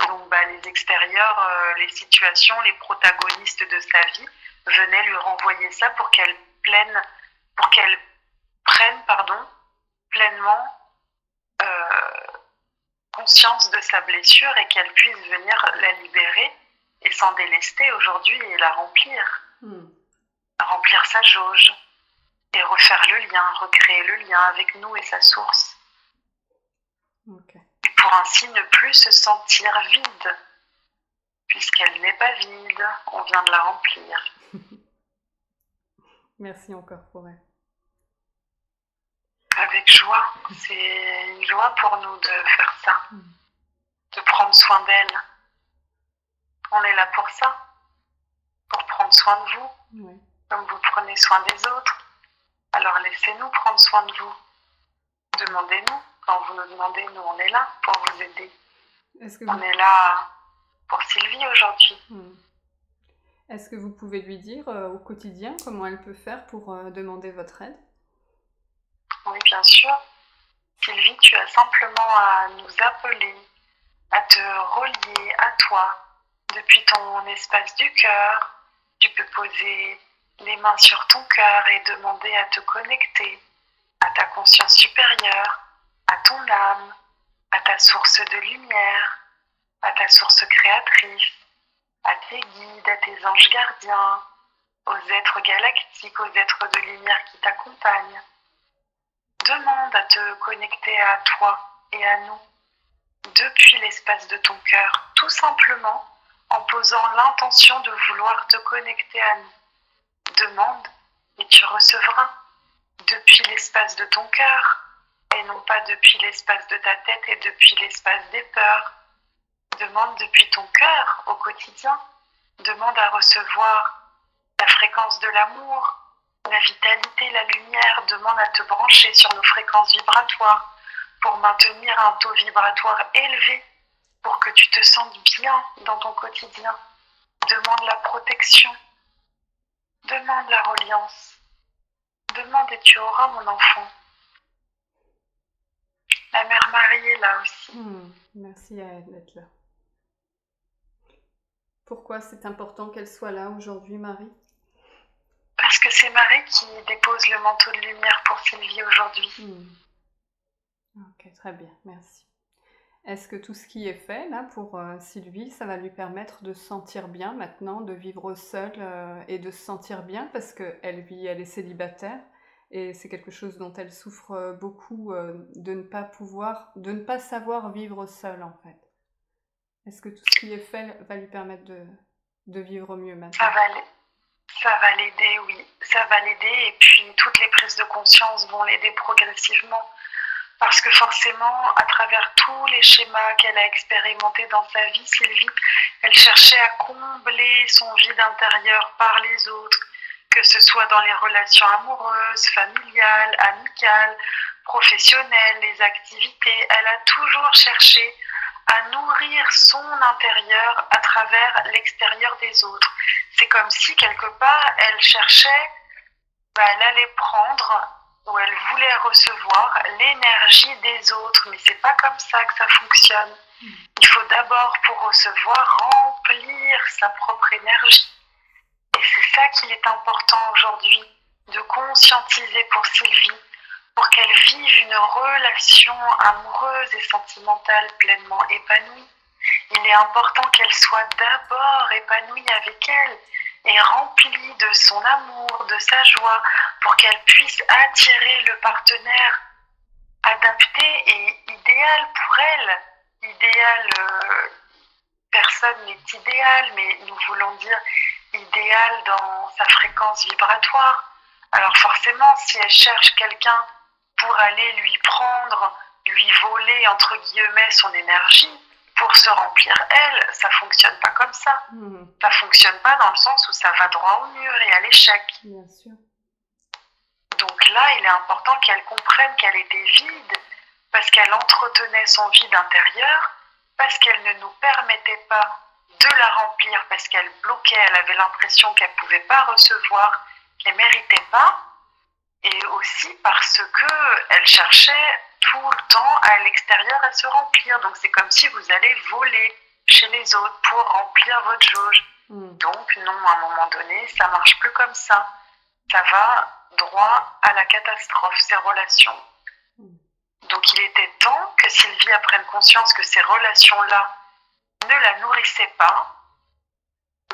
Donc les extérieurs, les situations, les protagonistes de sa vie venaient lui renvoyer ça pour qu'elle prenne pleinement conscience de sa blessure et qu'elle puisse venir la libérer et s'en délester aujourd'hui et la remplir. Remplir sa jauge et refaire le lien, recréer le lien avec nous et sa source. Okay. Et pour ainsi ne plus se sentir vide, puisqu'elle n'est pas vide, on vient de la remplir. Merci encore pour elle. Avec joie, c'est une joie pour nous de faire ça, de prendre soin d'elle. On est là pour ça, pour prendre soin de vous, comme vous prenez soin des autres. Alors laissez-nous prendre soin de vous. Demandez-nous. Quand vous nous demandez, nous on est là pour vous aider. On est là pour Sylvie aujourd'hui. Est-ce que vous pouvez lui dire au quotidien comment elle peut faire pour demander votre aide? Oui, bien sûr. Sylvie, tu as simplement à nous appeler à te relier à toi depuis ton espace du cœur. Tu peux poser les mains sur ton cœur et demander à te connecter à ta conscience supérieure, à ton âme, à ta source de lumière, à ta source créatrice, à tes guides, à tes anges gardiens, aux êtres galactiques, aux êtres de lumière qui t'accompagnent. Demande à te connecter à toi et à nous depuis l'espace de ton cœur, tout simplement en posant l'intention de vouloir te connecter à nous. Demande et tu recevras depuis l'espace de ton cœur et non pas depuis l'espace de ta tête et depuis l'espace des peurs. Demande depuis ton cœur au quotidien. Demande à recevoir la fréquence de l'amour, la vitalité, la lumière. Demande à te brancher sur nos fréquences vibratoires pour maintenir un taux vibratoire élevé, pour que tu te sentes bien dans ton quotidien. Demande la protection. Demande la reliance. Demande et tu auras, mon enfant. La Mère Marie est là aussi. Merci à elle d'être là. Pourquoi c'est important qu'elle soit là aujourd'hui, Marie? Parce que c'est Marie qui dépose le manteau de lumière pour Sylvie aujourd'hui. Ok, très bien, merci. Est-ce que tout ce qui est fait là pour Sylvie, ça va lui permettre de se sentir bien maintenant, de vivre seule et de se sentir bien parce qu'elle est célibataire et c'est quelque chose dont elle souffre beaucoup de ne pas savoir vivre seule en fait. Est-ce que tout ce qui est fait va lui permettre de vivre mieux maintenant? Ça va l'aider, oui. Ça va l'aider et puis toutes les prises de conscience vont l'aider progressivement. Parce que forcément, à travers tous les schémas qu'elle a expérimentés dans sa vie, Sylvie, elle cherchait à combler son vide intérieur par les autres, que ce soit dans les relations amoureuses, familiales, amicales, professionnelles, les activités. Elle a toujours cherché à nourrir son intérieur à travers l'extérieur des autres. C'est comme si, quelque part, elle cherchait, elle allait prendre où elle voulait recevoir l'énergie des autres. Mais c'est pas comme ça que ça fonctionne. Il faut d'abord, pour recevoir, remplir sa propre énergie. Et c'est ça qui est important aujourd'hui, de conscientiser pour Sylvie, pour qu'elle vive une relation amoureuse et sentimentale pleinement épanouie. Il est important qu'elle soit d'abord épanouie avec elle et remplie de son amour, de sa joie, pour qu'elle puisse attirer le partenaire adapté et idéal pour elle. Idéal, personne n'est idéal, mais nous voulons dire idéal dans sa fréquence vibratoire. Alors forcément, si elle cherche quelqu'un pour aller lui prendre, lui voler, entre guillemets, son énergie, pour se remplir elle, ça fonctionne pas comme ça. Ça fonctionne pas dans le sens où ça va droit au mur et à l'échec. Bien sûr. Donc là, il est important qu'elle comprenne qu'elle était vide, parce qu'elle entretenait son vide intérieur, parce qu'elle ne nous permettait pas de la remplir, parce qu'elle bloquait, elle avait l'impression qu'elle ne pouvait pas recevoir, qu'elle ne méritait pas, et aussi parce qu'elle cherchait tout le temps à l'extérieur à se remplir. Donc c'est comme si vous allez voler chez les autres pour remplir votre jauge. Donc non, à un moment donné, ça ne marche plus comme ça. Ça va droit à la catastrophe, ces relations. Donc il était temps que Sylvie prenne conscience que ces relations-là ne la nourrissaient pas,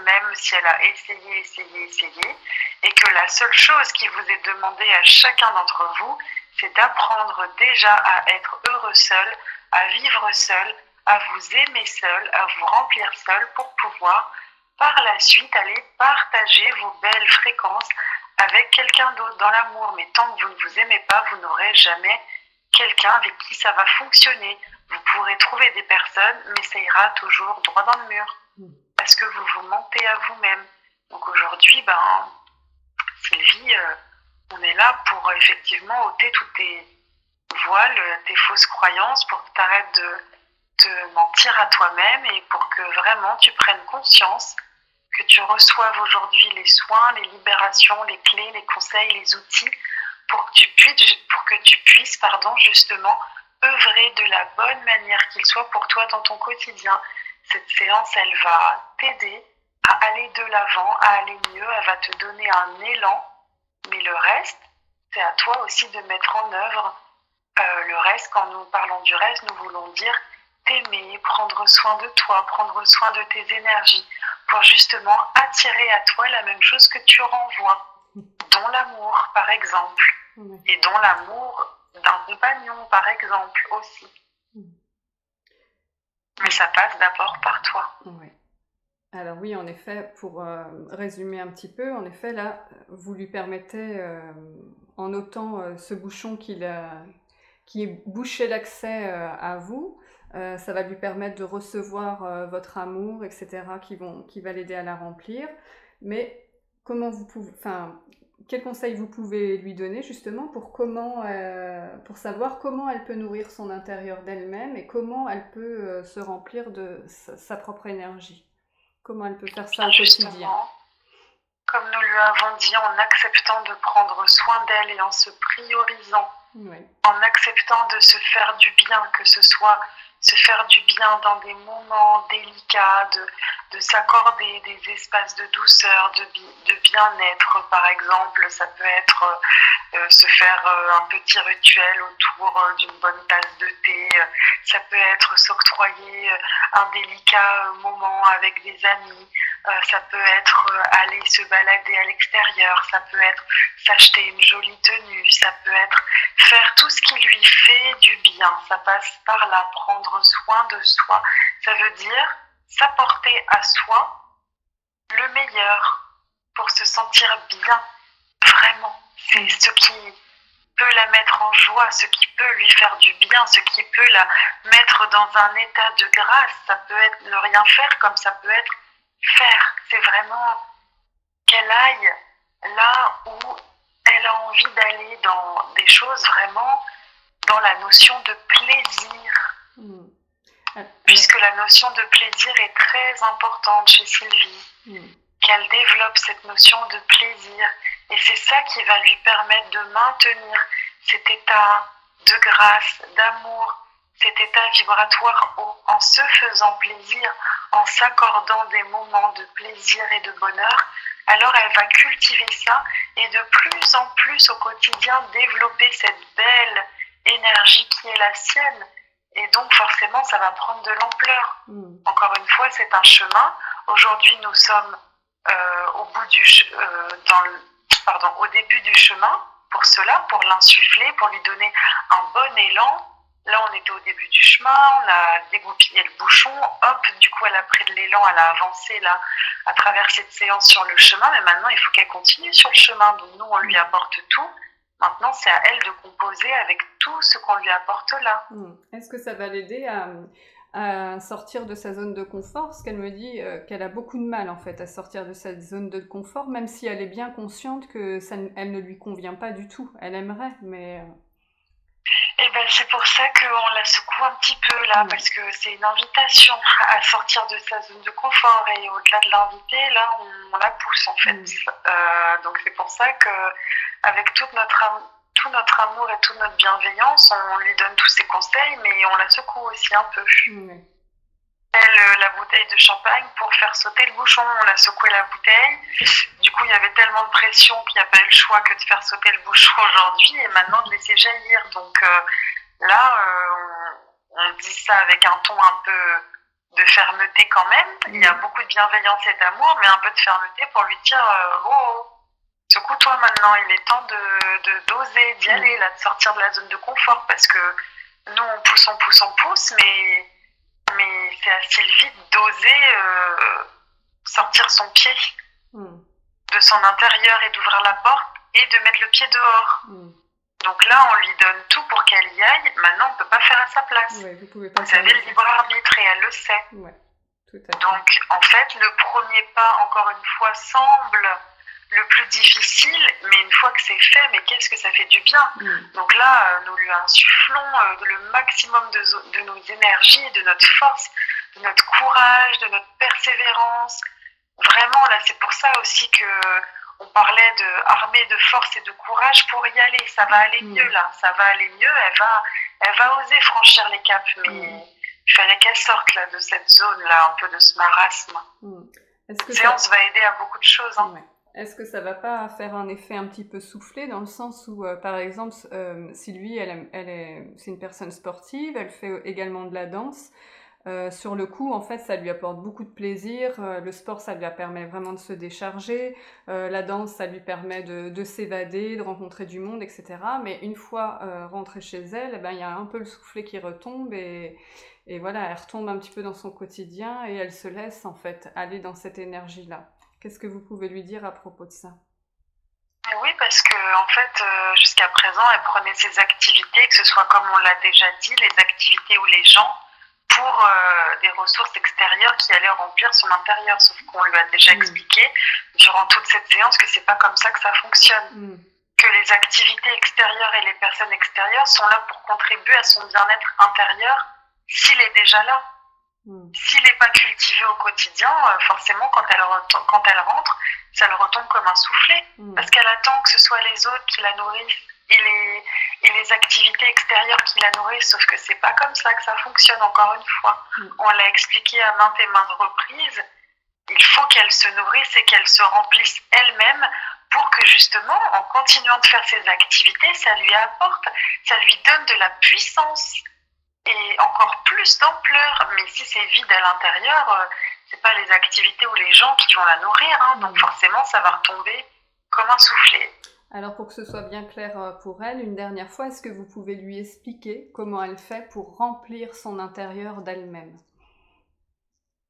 même si elle a essayé, et que la seule chose qui vous est demandée à chacun d'entre vous, c'est d'apprendre déjà à être heureux seul, à vivre seul, à vous aimer seul, à vous remplir seul pour pouvoir par la suite aller partager vos belles fréquences avec quelqu'un d'autre dans l'amour. Mais tant que vous ne vous aimez pas, vous n'aurez jamais quelqu'un avec qui ça va fonctionner. Vous pourrez trouver des personnes, mais ça ira toujours droit dans le mur. Parce que vous vous mentez à vous-même. Donc aujourd'hui, Sylvie, on est là pour effectivement ôter tous tes voiles, tes fausses croyances, pour que tu arrêtes de te mentir à toi-même et pour que vraiment tu prennes conscience, que tu reçoives aujourd'hui les soins, les libérations, les clés, les conseils, les outils pour que tu puisses justement œuvrer de la bonne manière qu'il soit pour toi dans ton quotidien. Cette séance, elle va t'aider à aller de l'avant, à aller mieux, elle va te donner un élan, mais le reste, c'est à toi aussi de mettre en œuvre. Le reste, quand nous parlons du reste, nous voulons dire t'aimer, prendre soin de toi, prendre soin de tes énergies, pour justement attirer à toi la même chose que tu renvoies, dont l'amour, par exemple, et dont l'amour d'un compagnon, par exemple, aussi. Mais ça passe d'abord par toi. Oui. Alors oui, en effet, pour résumer un petit peu, en effet, là, vous lui permettez, en ôtant ce bouchon qui bouchait l'accès à vous, ça va lui permettre de recevoir votre amour, etc., qui va l'aider à la remplir. Mais comment vous pouvez, quel conseil vous pouvez lui donner justement pour savoir comment elle peut nourrir son intérieur d'elle-même et comment elle peut se remplir de sa propre énergie? Comment elle peut faire ça au quotidien? Comme nous lui avons dit, en acceptant de prendre soin d'elle et en se priorisant, en acceptant de se faire du bien, que ce soit se faire du bien dans des moments délicats, de s'accorder des espaces de douceur, de bien-être, par exemple. Ça peut être se faire un petit rituel autour d'une bonne tasse de thé. Ça peut être s'octroyer un délicat moment avec des amis. Ça peut être aller se balader à l'extérieur, ça peut être s'acheter une jolie tenue, ça peut être faire tout ce qui lui fait du bien. Ça passe par là, prendre soin de soi. Ça veut dire s'apporter à soi le meilleur pour se sentir bien, vraiment. C'est ce qui peut la mettre en joie, ce qui peut lui faire du bien, ce qui peut la mettre dans un état de grâce. Ça peut être ne rien faire comme ça peut être faire. C'est vraiment qu'elle aille là où elle a envie d'aller, dans des choses vraiment dans la notion de plaisir. Puisque la notion de plaisir est très importante chez Sylvie, qu'elle développe cette notion de plaisir. Et c'est ça qui va lui permettre de maintenir cet état de grâce, d'amour, cet état vibratoire haut, en se faisant plaisir, en s'accordant des moments de plaisir et de bonheur. Alors elle va cultiver ça et de plus en plus au quotidien développer cette belle énergie qui est la sienne. Et donc forcément ça va prendre de l'ampleur. Encore une fois, c'est un chemin. Aujourd'hui nous sommes au début du chemin pour cela, pour l'insuffler, pour lui donner un bon élan. Là, on était au début du chemin, on a dégoupillé le bouchon, hop, du coup, elle a pris de l'élan, elle a avancé là, à travers cette séance sur le chemin, mais maintenant, il faut qu'elle continue sur le chemin. Donc, nous, on lui apporte tout. Maintenant, c'est à elle de composer avec tout ce qu'on lui apporte là. Est-ce que ça va l'aider à sortir de sa zone de confort? Parce qu'elle me dit qu'elle a beaucoup de mal, en fait, à sortir de cette zone de confort, même si elle est bien consciente que elle ne lui convient pas du tout. Elle aimerait, mais... Eh ben, c'est pour ça qu'on la secoue un petit peu là, parce que c'est une invitation à sortir de sa zone de confort, et au-delà de l'inviter, là, on la pousse en fait. Donc c'est pour ça qu'avec tout notre amour et toute notre bienveillance, on lui donne tous ses conseils, mais on la secoue aussi un peu. La bouteille de champagne pour faire sauter le bouchon, on a secoué la bouteille. Du coup, il y avait tellement de pression qu'il n'y a pas eu le choix que de faire sauter le bouchon aujourd'hui et maintenant de laisser jaillir. Donc là, on dit ça avec un ton un peu de fermeté quand même. Il y a beaucoup de bienveillance et d'amour, mais un peu de fermeté pour lui dire secoue-toi maintenant, il est temps d'oser, d'y aller, là, de sortir de la zone de confort, parce que nous, on pousse, mais c'est à Sylvie d'oser sortir son pied de son intérieur et d'ouvrir la porte et de mettre le pied dehors. Donc là, on lui donne tout pour qu'elle y aille. Maintenant, on ne peut pas faire à sa place. Vous avez le libre arbitre et elle le sait. Donc, en fait, le premier pas, encore une fois, semble le plus difficile, mais une fois que c'est fait, mais qu'est-ce que ça fait du bien. Donc là, nous lui insufflons le maximum de nos énergies, de notre force, de notre courage, de notre persévérance. Vraiment, là, c'est pour ça aussi on parlait d'armée de force et de courage pour y aller. Ça va aller mieux, là. Ça va aller mieux. Elle va oser franchir les caps, mais il fallait qu'elle sorte là, de cette zone-là, un peu de ce marasme. Est-ce que séance va aider à beaucoup de choses. Hein. Ouais. Est-ce que ça va pas faire un effet un petit peu soufflé dans le sens où, par exemple, Sylvie, c'est une personne sportive, elle fait également de la danse. Sur le coup, en fait, ça lui apporte beaucoup de plaisir. Le sport, ça lui permet vraiment de se décharger. La danse, ça lui permet de s'évader, de rencontrer du monde, etc. Mais une fois rentrée chez elle, il y a un peu le soufflet qui retombe et voilà, elle retombe un petit peu dans son quotidien et elle se laisse en fait aller dans cette énergie-là. Qu'est-ce que vous pouvez lui dire à propos de ça ? Oui, parce que en fait, jusqu'à présent, elle prenait ses activités, que ce soit comme on l'a déjà dit, les activités ou les gens, pour des ressources extérieures qui allaient remplir son intérieur. Sauf qu'on lui a déjà expliqué durant toute cette séance que c'est pas comme ça que ça fonctionne. Que les activités extérieures et les personnes extérieures sont là pour contribuer à son bien-être intérieur s'il est déjà là. S'il n'est pas cultivé au quotidien, forcément, quand elle rentre, ça le retombe comme un soufflet. Parce qu'elle attend que ce soit les autres qui la nourrissent et les activités extérieures qui la nourrissent. Sauf que c'est pas comme ça que ça fonctionne, encore une fois. On l'a expliqué à maintes et maintes reprises. Il faut qu'elle se nourrisse et qu'elle se remplisse elle-même pour que justement, en continuant de faire ses activités, ça lui apporte, ça lui donne de la puissance. Et encore plus d'ampleur, mais si c'est vide à l'intérieur, c'est pas les activités ou les gens qui vont la nourrir, hein, donc forcément ça va retomber comme un soufflet. Alors pour que ce soit bien clair pour elle, une dernière fois, est-ce que vous pouvez lui expliquer comment elle fait pour remplir son intérieur d'elle-même ?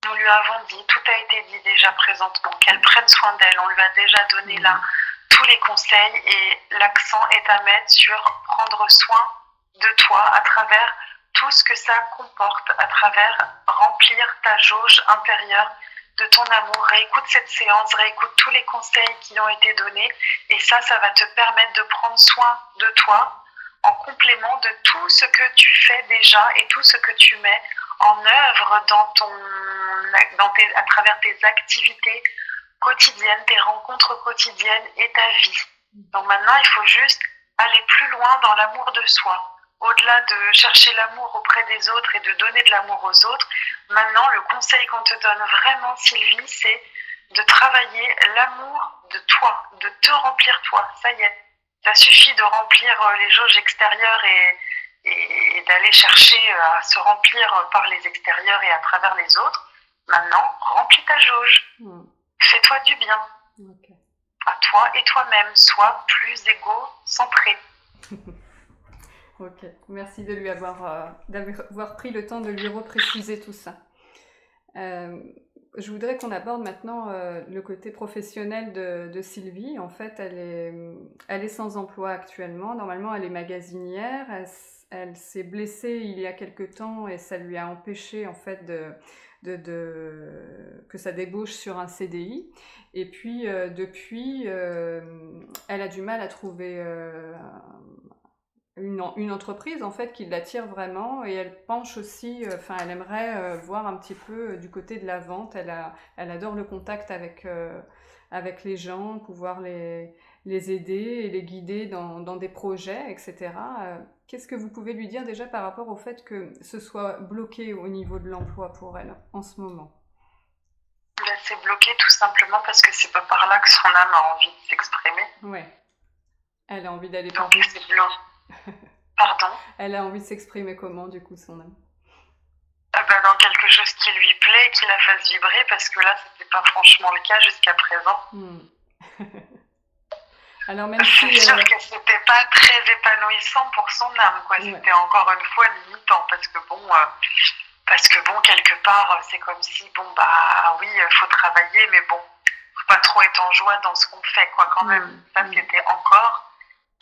Nous lui avons dit, tout a été dit déjà présentement, qu'elle prenne soin d'elle, on lui a déjà donné là tous les conseils et l'accent est à mettre sur prendre soin de toi à travers tout ce que ça comporte, à travers remplir ta jauge intérieure de ton amour. Réécoute cette séance, réécoute tous les conseils qui ont été donnés et ça va te permettre de prendre soin de toi en complément de tout ce que tu fais déjà et tout ce que tu mets en œuvre à travers tes activités quotidiennes, tes rencontres quotidiennes et ta vie. Donc maintenant, il faut juste aller plus loin dans l'amour de soi. Au-delà de chercher l'amour auprès des autres et de donner de l'amour aux autres, maintenant, le conseil qu'on te donne vraiment, Sylvie, c'est de travailler l'amour de toi, de te remplir toi. Ça y est, ça suffit de remplir les jauges extérieures et d'aller chercher à se remplir par les extérieurs et à travers les autres. Maintenant, remplis ta jauge. Fais-toi du bien. Okay. À toi et toi-même. Sois plus égocentré. Ok, merci de lui d'avoir pris le temps de lui repréciser tout ça. Je voudrais qu'on aborde maintenant le côté professionnel de Sylvie. En fait, elle est sans emploi actuellement. Normalement, elle est magasinière. Elle s'est blessée il y a quelque temps et ça lui a empêché en fait que ça débouche sur un CDI. Et puis, depuis, elle a du mal à trouver une entreprise en fait qui l'attire vraiment et elle penche aussi, elle aimerait voir un petit peu du côté de la vente. Elle adore le contact avec les gens, pouvoir les aider et les guider dans des projets, etc. Qu'est-ce que vous pouvez lui dire déjà par rapport au fait que ce soit bloqué au niveau de l'emploi pour elle en ce moment? C'est bloqué tout simplement parce que c'est pas par là que son âme a envie de s'exprimer. Ouais. Elle a envie d'aller par là. C'est bloqué. Pardon ? Elle a envie de s'exprimer comment, du coup, son âme ? Dans quelque chose qui lui plaît, qui la fasse vibrer, parce que là, c'était pas franchement le cas jusqu'à présent. Alors même c'est sûr que c'était pas très épanouissant pour son âme, quoi. Ouais. C'était encore une fois limitant, parce que bon, quelque part, c'est comme si, oui, faut travailler, mais bon, faut pas trop être en joie dans ce qu'on fait, quoi, quand même. Ça, c'était encore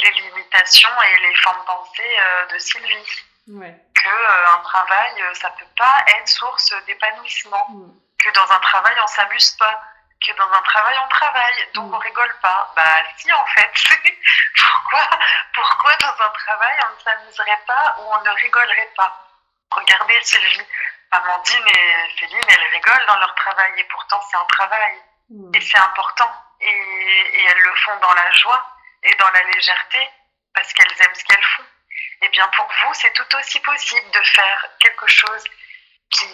les limitations et les formes pensées de Sylvie. Ouais. qu'un travail, ça peut pas être source d'épanouissement. Que dans un travail, on s'amuse pas. Que dans un travail, on travaille. Donc, on rigole pas. Si, en fait. Pourquoi dans un travail, on ne s'amuserait pas ou on ne rigolerait pas? Regardez Sylvie, Amandine et Céline, elles rigolent dans leur travail et pourtant, c'est un travail. Et c'est important. Et elles le font dans la joie et dans la légèreté parce qu'elles aiment ce qu'elles font. Eh bien, pour vous, c'est tout aussi possible de faire quelque chose qui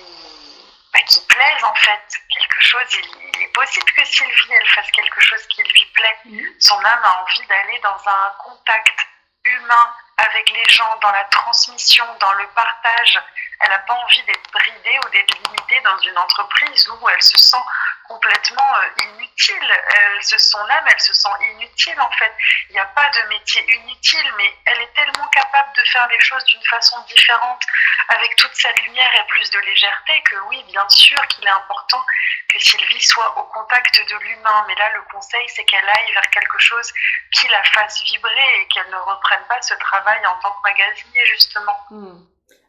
plaise en fait. Quelque chose, il est possible que Sylvie, elle fasse quelque chose qui lui plaît. Son âme a envie d'aller dans un contact humain avec les gens, dans la transmission, dans le partage. Elle n'a pas envie d'être bridée ou d'être limitée dans une entreprise où elle se sent complètement inutile. Son âme, elle se sent inutile en fait. Il n'y a pas de métier inutile, mais elle est tellement capable de faire les choses d'une façon différente, avec toute sa lumière et plus de légèreté, que oui, bien sûr qu'il est important que Sylvie soit au contact de l'humain. Mais là, le conseil, c'est qu'elle aille vers quelque chose qui la fasse vibrer et qu'elle ne reprenne pas ce travail en tant que magasinier, justement.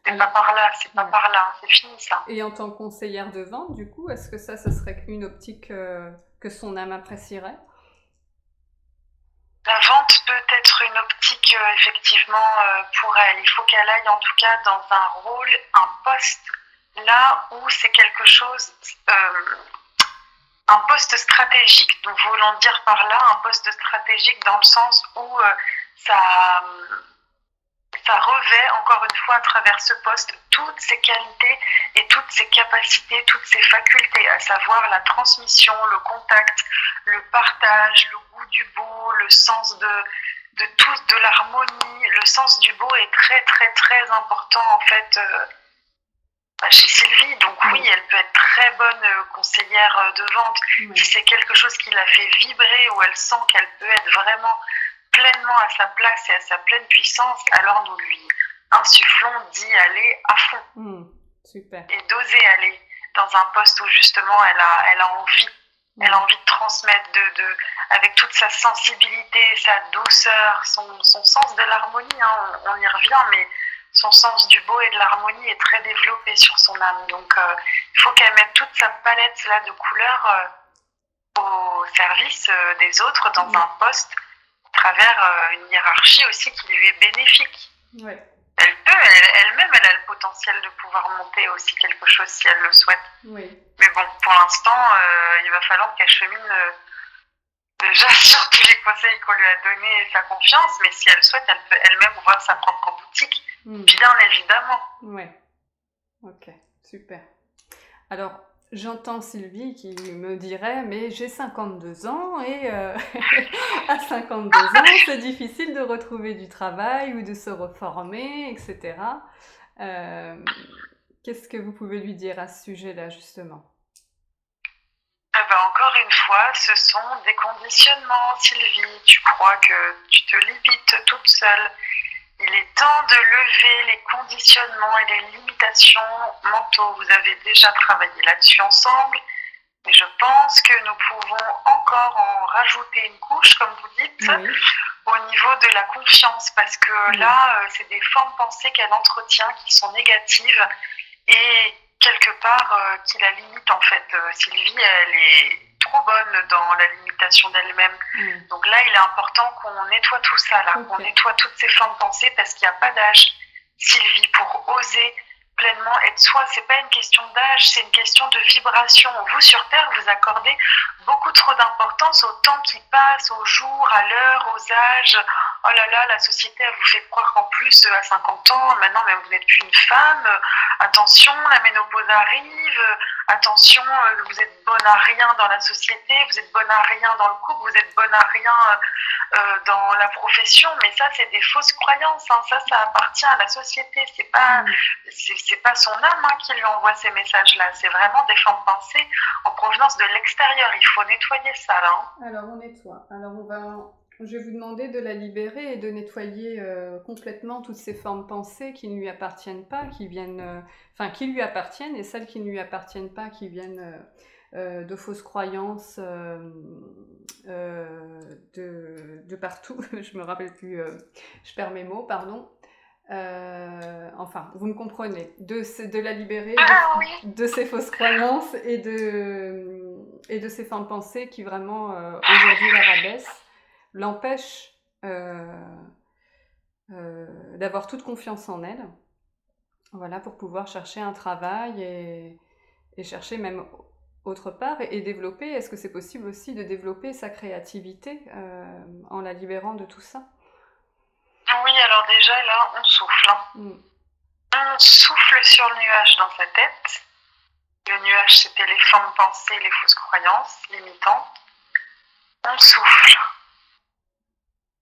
C'est pas par là, c'est pas par là, c'est fini ça. Et en tant que conseillère de vente, du coup, est-ce que ça serait une optique que son âme apprécierait? La vente peut être une optique effectivement pour elle. Il faut qu'elle aille en tout cas dans un rôle, un poste, là où c'est quelque chose, un poste stratégique. Nous voulons dire par là un poste stratégique dans le sens où ça revêt encore une fois à travers ce poste toutes ses qualités et toutes ses capacités, toutes ses facultés, à savoir la transmission, le contact, le partage, le goût du beau, le sens de tout, de l'harmonie. Le sens du beau est très très très important en fait chez Sylvie. Donc oui, elle peut être très bonne conseillère de vente. Si c'est quelque chose qui la fait vibrer, où elle sent qu'elle peut être vraiment pleinement à sa place et à sa pleine puissance, alors nous lui insufflons d'y aller à fond. Super. Et d'oser aller dans un poste où justement elle a envie. Elle a envie de transmettre avec toute sa sensibilité, sa douceur, son sens de l'harmonie, hein, on y revient, mais son sens du beau et de l'harmonie est très développé sur son âme. Donc il faut qu'elle mette toute sa palette là, de couleurs au service des autres dans un poste, à travers une hiérarchie aussi qui lui est bénéfique. Ouais. Elle peut, elle-même, elle a le potentiel de pouvoir monter aussi quelque chose si elle le souhaite. Oui. Mais bon, pour l'instant, il va falloir qu'elle chemine déjà sur tous les conseils qu'on lui a donnés et sa confiance, mais si elle souhaite, elle peut elle-même ouvrir sa propre boutique, bien évidemment. Ouais. Ok, super. Alors, j'entends Sylvie qui me dirait, mais j'ai 52 ans et à 52 ans, c'est difficile de retrouver du travail ou de se reformer, etc. Qu'est-ce que vous pouvez lui dire à ce sujet-là, justement? Encore une fois, ce sont des conditionnements, Sylvie. Tu crois que tu te limites toute seule. Il est temps de lever les conditionnements et les limitations mentaux. Vous avez déjà travaillé là-dessus ensemble, mais je pense que nous pouvons encore en rajouter une couche, comme vous dites, au niveau de la confiance, parce que là, c'est des formes pensées qu'elle entretient qui sont négatives et quelque part qui la limitent en fait. Sylvie, elle est trop bonne dans la limitation d'elle-même. Donc là, il est important qu'on nettoie tout ça, là, qu'on nettoie toutes ces formes pensées, parce qu'il n'y a pas d'âge, Sylvie, pour oser pleinement être soi. C'est pas une question d'âge, c'est une question de vibration. Vous, sur Terre, vous accordez beaucoup trop d'importance au temps qui passe, au jour, à l'heure, aux âges. Oh là là, la société, elle vous fait croire qu'en plus, à 50 ans, maintenant, même vous n'êtes plus une femme. Attention, la ménopause arrive. Attention, vous êtes bonne à rien dans la société, vous êtes bonne à rien dans le couple, vous êtes bonne à rien dans la profession. Mais ça, c'est des fausses croyances. Hein. Ça appartient à la société. C'est pas son âme qui lui envoie ces messages-là. C'est vraiment des formes pensées en provenance de l'extérieur. Il faut nettoyer ça, là. Hein. Alors, on nettoie. Alors, je vais vous demander de la libérer et de nettoyer complètement toutes ces formes pensées qui ne lui appartiennent pas, qui lui appartiennent, et celles qui ne lui appartiennent pas, qui viennent de fausses croyances de partout. Je me rappelle plus, je perds mes mots, pardon. Enfin, vous me comprenez. De la libérer de ces fausses croyances et de ces formes pensées qui vraiment aujourd'hui la rabaissent, l'empêche d'avoir toute confiance en elle, voilà, pour pouvoir chercher un travail et chercher même autre part et développer. Est-ce que c'est possible aussi de développer sa créativité en la libérant de tout ça? Oui, alors déjà là, on souffle. Mm. On souffle sur le nuage dans sa tête. Le nuage, c'était les formes pensées, les fausses croyances limitantes. On souffle.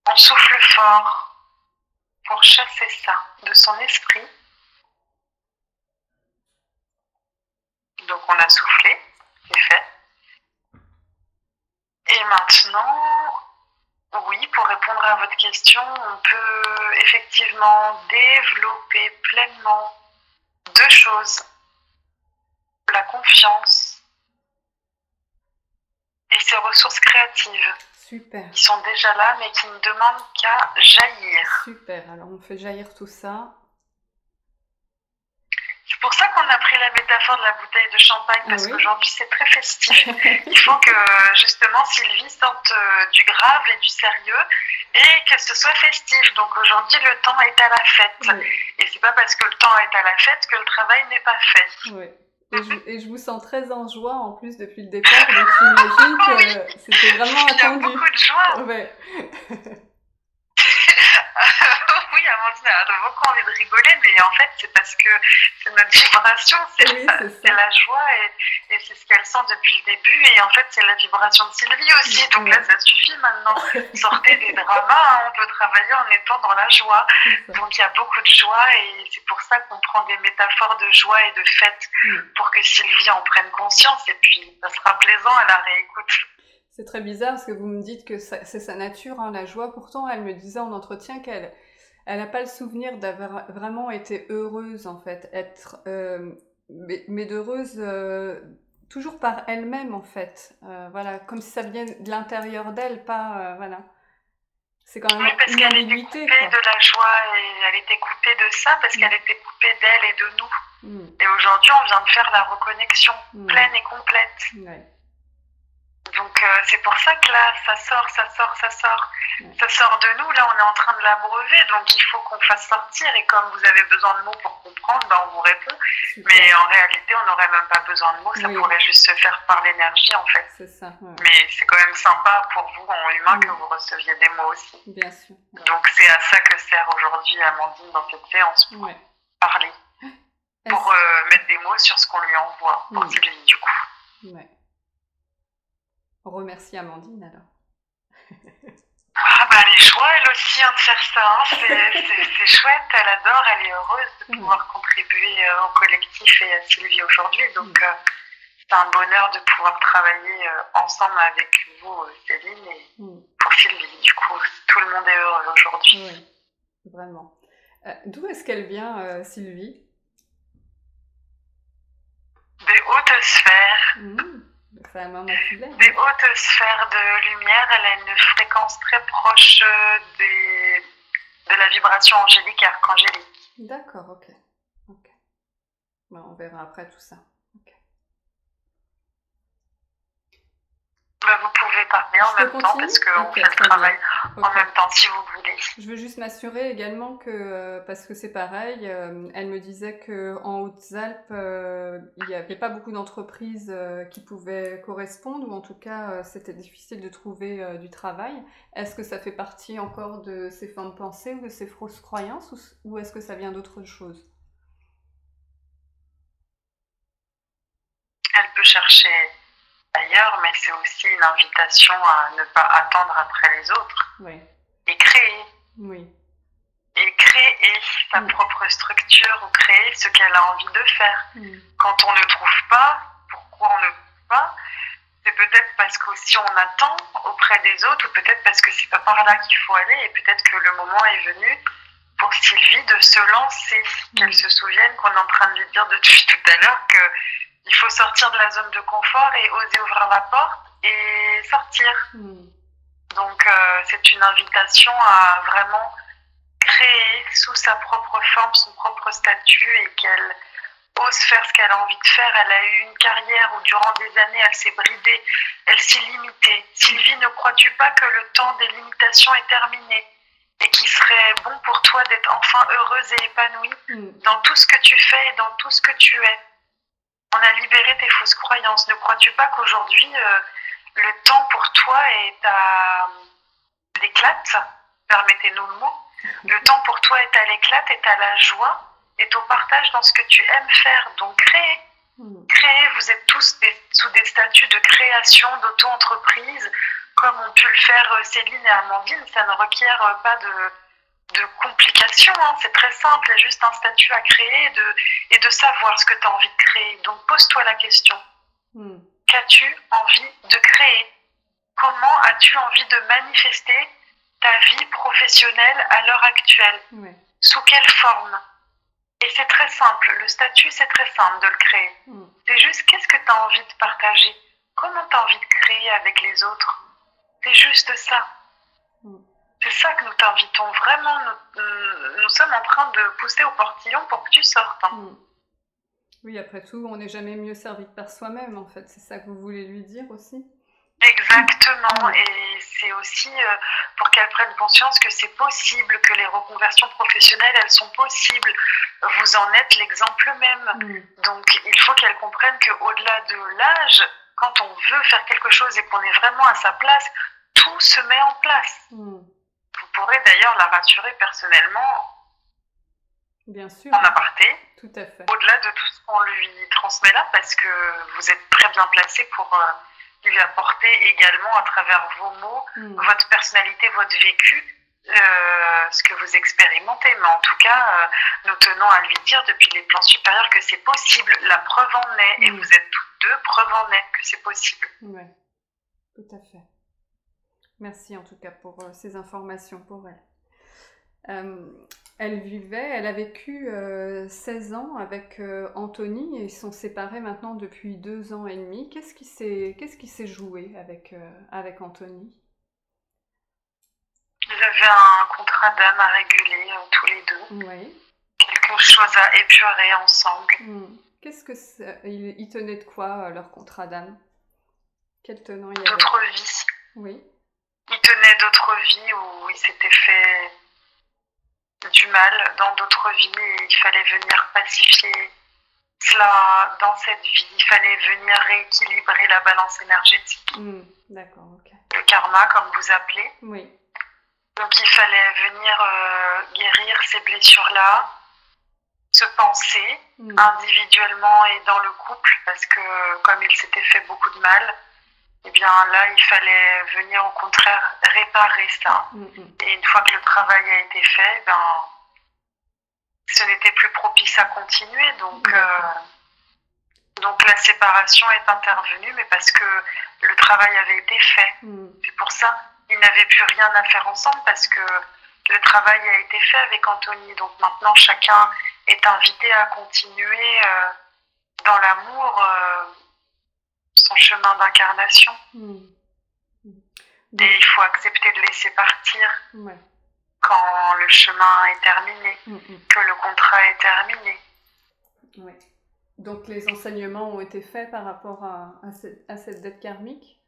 On souffle fort pour chasser ça de son esprit. Donc on a soufflé, c'est fait. Et maintenant, oui, pour répondre à votre question, on peut effectivement développer pleinement deux choses. La confiance et ses ressources créatives. Super. Qui sont déjà là, mais qui ne demandent qu'à jaillir. Super, alors on fait jaillir tout ça. C'est pour ça qu'on a pris la métaphore de la bouteille de champagne, parce qu'aujourd'hui c'est très festif. Il faut que justement Sylvie sorte du grave et du sérieux et que ce soit festif. Donc aujourd'hui le temps est à la fête. Oui. Et c'est pas parce que le temps est à la fête que le travail n'est pas fait. Oui. Et je vous sens très en joie en plus depuis le départ, donc j'imagine que c'était vraiment attendu. Il y a beaucoup de joie. Ouais. Oui, Amandine a beaucoup envie de rigoler, mais en fait, c'est parce que c'est notre vibration, c'est la joie et c'est ce qu'elle sent depuis le début. Et en fait, c'est la vibration de Sylvie aussi. Donc là, ça suffit maintenant. Sortez des dramas, on peut travailler en étant dans la joie. Donc il y a beaucoup de joie et c'est pour ça qu'on prend des métaphores de joie et de fête pour que Sylvie en prenne conscience. Et puis, ça sera plaisant à la réécoute. C'est très bizarre parce que vous me dites que c'est sa nature, hein, la joie. Pourtant, elle me disait en entretien qu'elle n'a pas le souvenir d'avoir vraiment été heureuse, en fait. Mais d'heureuse toujours par elle-même, en fait. Voilà, comme si ça venait de l'intérieur d'elle, pas... voilà. C'est quand même parce une qu'elle ambiguïté. était coupée de la joie et elle était coupée de ça parce qu'elle était coupée d'elle et de nous. Et aujourd'hui, on vient de faire la reconnexion pleine et complète. Ouais. Donc c'est pour ça que là, ça sort. Ça sort de nous, là on est en train de l'abreuver, donc il faut qu'on fasse sortir et comme vous avez besoin de mots pour comprendre, on vous répond. Super. Mais en réalité, on n'aurait même pas besoin de mots, ça pourrait juste se faire par l'énergie en fait. C'est ça. Ouais. Mais c'est quand même sympa pour vous en humain que vous receviez des mots aussi. Bien sûr. Donc c'est à ça que sert aujourd'hui Amandine dans cette séance, pour parler, pour mettre des mots sur ce qu'on lui envoie, pour Sylvie du coup. Ouais. On remercie Amandine alors. Elle est joie elle aussi de faire ça, c'est chouette, elle adore, elle est heureuse de pouvoir contribuer au collectif et à Sylvie aujourd'hui, donc c'est un bonheur de pouvoir travailler ensemble avec vous Céline et pour Sylvie, du coup tout le monde est heureux aujourd'hui. Oui, vraiment. D'où est-ce qu'elle vient Sylvie? Des hautes sphères. C'est la main maculaire. Des hautes sphères de lumière, elle a une fréquence très proche de la vibration angélique et archangélique. D'accord, ok. Bon, on verra après tout ça. Vous pouvez parler en même temps parce qu'on fait le travail en même temps si vous voulez. Je veux juste m'assurer également que, parce que c'est pareil, elle me disait qu'en Hautes-Alpes, il n'y avait pas beaucoup d'entreprises qui pouvaient correspondre, ou en tout cas c'était difficile de trouver du travail. Est-ce que ça fait partie encore de ses fins de pensée ou de ses fausses croyances, ou est-ce que ça vient d'autre chose? Elle peut chercher ailleurs, mais c'est aussi une invitation à ne pas attendre après les autres. Oui. Et créer. Oui. Et créer sa propre structure ou créer ce qu'elle a envie de faire. Quand on ne trouve pas, pourquoi on ne trouve pas? C'est peut-être parce qu'aussi on attend auprès des autres, ou peut-être parce que c'est pas par là qu'il faut aller, et peut-être que le moment est venu pour Sylvie de se lancer, qu'elle se souvienne qu'on est en train de lui dire depuis tout à l'heure que il faut sortir de la zone de confort et oser ouvrir la porte et sortir. Donc c'est une invitation à vraiment créer sous sa propre forme, son propre statut, et qu'elle ose faire ce qu'elle a envie de faire. Elle a eu une carrière où durant des années elle s'est bridée, elle s'est limitée. Sylvie, ne crois-tu pas que le temps des limitations est terminé et qu'il serait bon pour toi d'être enfin heureuse et épanouie dans tout ce que tu fais et dans tout ce que tu es? On a libéré tes fausses croyances. Ne crois-tu pas qu'aujourd'hui, le temps pour toi est à l'éclate, permettez-nous le mot, Le temps pour toi est à l'éclat, est à la joie, est au partage dans ce que tu aimes faire. Donc créer. Créer, vous êtes tous sous des statuts de création, d'auto-entreprise, comme ont pu le faire Céline et Amandine. Ça ne requiert pas de complications, hein. C'est très simple, il y a juste un statut à créer et de savoir ce que tu as envie de créer. Donc pose-toi la question. Qu'as-tu envie de créer? Comment as-tu envie de manifester ta vie professionnelle à l'heure actuelle? Sous quelle forme? Et c'est très simple, le statut c'est très simple de le créer. C'est juste qu'est-ce que tu as envie de partager? Comment tu as envie de créer avec les autres? C'est juste ça. C'est ça que nous t'invitons. Vraiment, nous sommes en train de pousser au portillon pour que tu sortes. Oui, après tout, on n'est jamais mieux servi que par soi-même, en fait. C'est ça que vous voulez lui dire aussi? Exactement, et c'est aussi pour qu'elle prenne conscience que c'est possible, que les reconversions professionnelles, elles sont possibles. Vous en êtes l'exemple même. Donc, il faut qu'elle comprenne qu'au-delà de l'âge, quand on veut faire quelque chose et qu'on est vraiment à sa place, tout se met en place. Vous pourrez d'ailleurs la rassurer personnellement. Bien sûr. En aparté. Tout à fait. Au-delà de tout ce qu'on lui transmet là, parce que vous êtes très bien placé pour lui apporter également à travers vos mots, votre personnalité, votre vécu, ce que vous expérimentez. Mais en tout cas, nous tenons à lui dire depuis les plans supérieurs que c'est possible. La preuve en est, et vous êtes toutes deux, preuve en est que c'est possible. Oui, tout à fait. Merci en tout cas pour ces informations pour elle. Elle a vécu 16 ans avec Anthony et ils sont séparés maintenant depuis 2 ans et demi. Qu'est-ce qui s'est joué avec Anthony? Ils avaient un contrat d'âme à réguler tous les deux. Oui. Quelque chose à épurer ensemble. Ils tenaient de quoi leur contrat d'âme? Quel tenant il y avait? D'autres vies. Oui. Ils tenaient d'autres vies où ils s'étaient fait du mal dans d'autres vies et il fallait venir pacifier cela dans cette vie. Il fallait venir rééquilibrer la balance énergétique. D'accord, ok. Le karma, comme vous appelez. Oui. Donc il fallait venir guérir ces blessures-là, se penser individuellement et dans le couple, parce que comme il s'était fait beaucoup de mal, eh bien là, il fallait venir au contraire réparer ça. Et une fois que le travail a été fait, ce n'était plus propice à continuer. Donc la séparation est intervenue, mais parce que le travail avait été fait. C'est pour ça qu'ils n'avaient plus rien à faire ensemble, parce que le travail a été fait avec Anthony. Donc maintenant, chacun est invité à continuer dans l'amour son chemin d'incarnation. Et il faut accepter de laisser partir quand le chemin est terminé, que le contrat est terminé. Oui. Donc les enseignements ont été faits par rapport à cette dette karmique?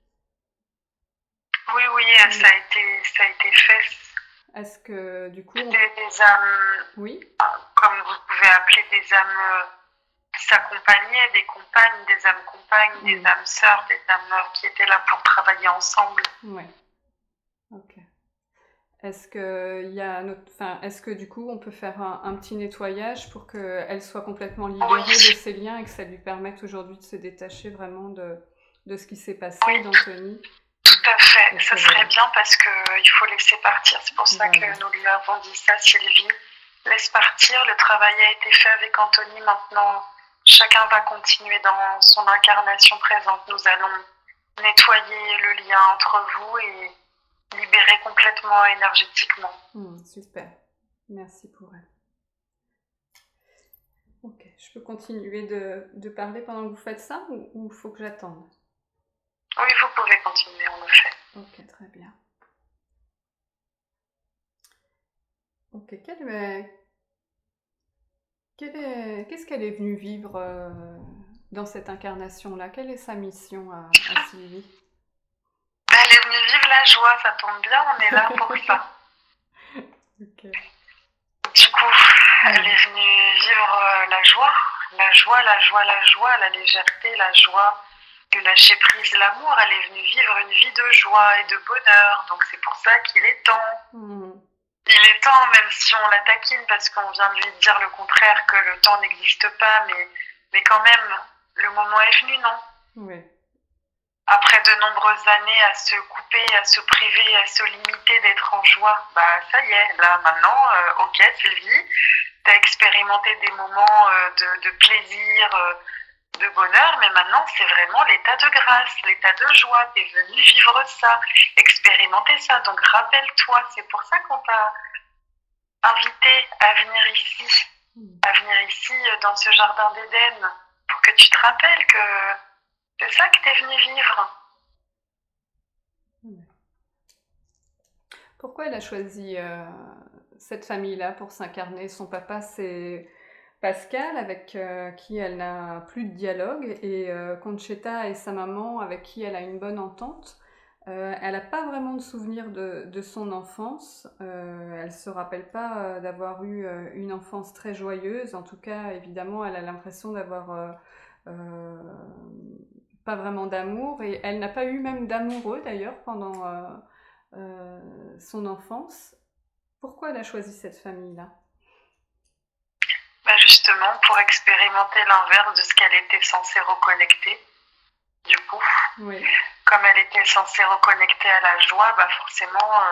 Oui, ça a été fait. Est-ce que du coup... C'était des âmes, comme vous pouvez appeler des âmes qui s'accompagnaient, des compagnes, des âmes compagnes, des âmes sœurs, des âmes qui étaient là pour travailler ensemble. Oui, ok. Est-ce que du coup on peut faire un petit nettoyage pour qu'elle soit complètement libérée de ces liens et que ça lui permette aujourd'hui de se détacher vraiment de ce qui s'est passé d'Anthony? Tout à fait, ça serait bien parce qu'il faut laisser partir. C'est pour ça que nous lui avons dit ça, Sylvie. Laisse partir, le travail a été fait avec Anthony. Maintenant, chacun va continuer dans son incarnation présente. Nous allons nettoyer le lien entre vous et libérer complètement énergétiquement. Super, merci pour elle. Ok, je peux continuer de parler pendant que vous faites ça ou il faut que j'attende? Oui, vous pouvez continuer, on le fait. Ok, très bien. Ok, qu'est-ce qu'elle est venue vivre dans cette incarnation-là? Quelle est sa mission à Sylvie? Elle est venue vivre la joie, ça tombe bien, on est là pour ça. Okay. Du coup, elle est venue vivre la joie, la légèreté, la joie, le lâcher prise, l'amour. Elle est venue vivre une vie de joie et de bonheur, donc c'est pour ça qu'il est temps. Il est temps, même si on la taquine, parce qu'on vient de lui dire le contraire, que le temps n'existe pas, mais quand même, le moment est venu, non? Oui. Après de nombreuses années à se couper, à se priver, à se limiter d'être en joie, bah ça y est, là maintenant, ok Sylvie, t'as expérimenté des moments de plaisir, de bonheur, mais maintenant c'est vraiment l'état de grâce, l'état de joie, t'es venu vivre ça, expérimenter ça, donc rappelle-toi, c'est pour ça qu'on t'a invité à venir ici, dans ce jardin d'Éden, pour que tu te rappelles que c'est ça que t'es venu vivre. Pourquoi elle a choisi cette famille-là pour s'incarner? Son papa, c'est Pascal, avec qui elle n'a plus de dialogue, et Conchetta et sa maman, avec qui elle a une bonne entente. Elle n'a pas vraiment de souvenir de son enfance. Elle ne se rappelle pas d'avoir eu une enfance très joyeuse. En tout cas, évidemment, elle a l'impression d'avoir euh, pas vraiment d'amour. Et elle n'a pas eu même d'amoureux, d'ailleurs, pendant son enfance. Pourquoi elle a choisi cette famille-là? Bah justement, pour expérimenter l'inverse de ce qu'elle était censée reconnecter. Du coup, oui. Comme elle était censée reconnecter à la joie, bah forcément,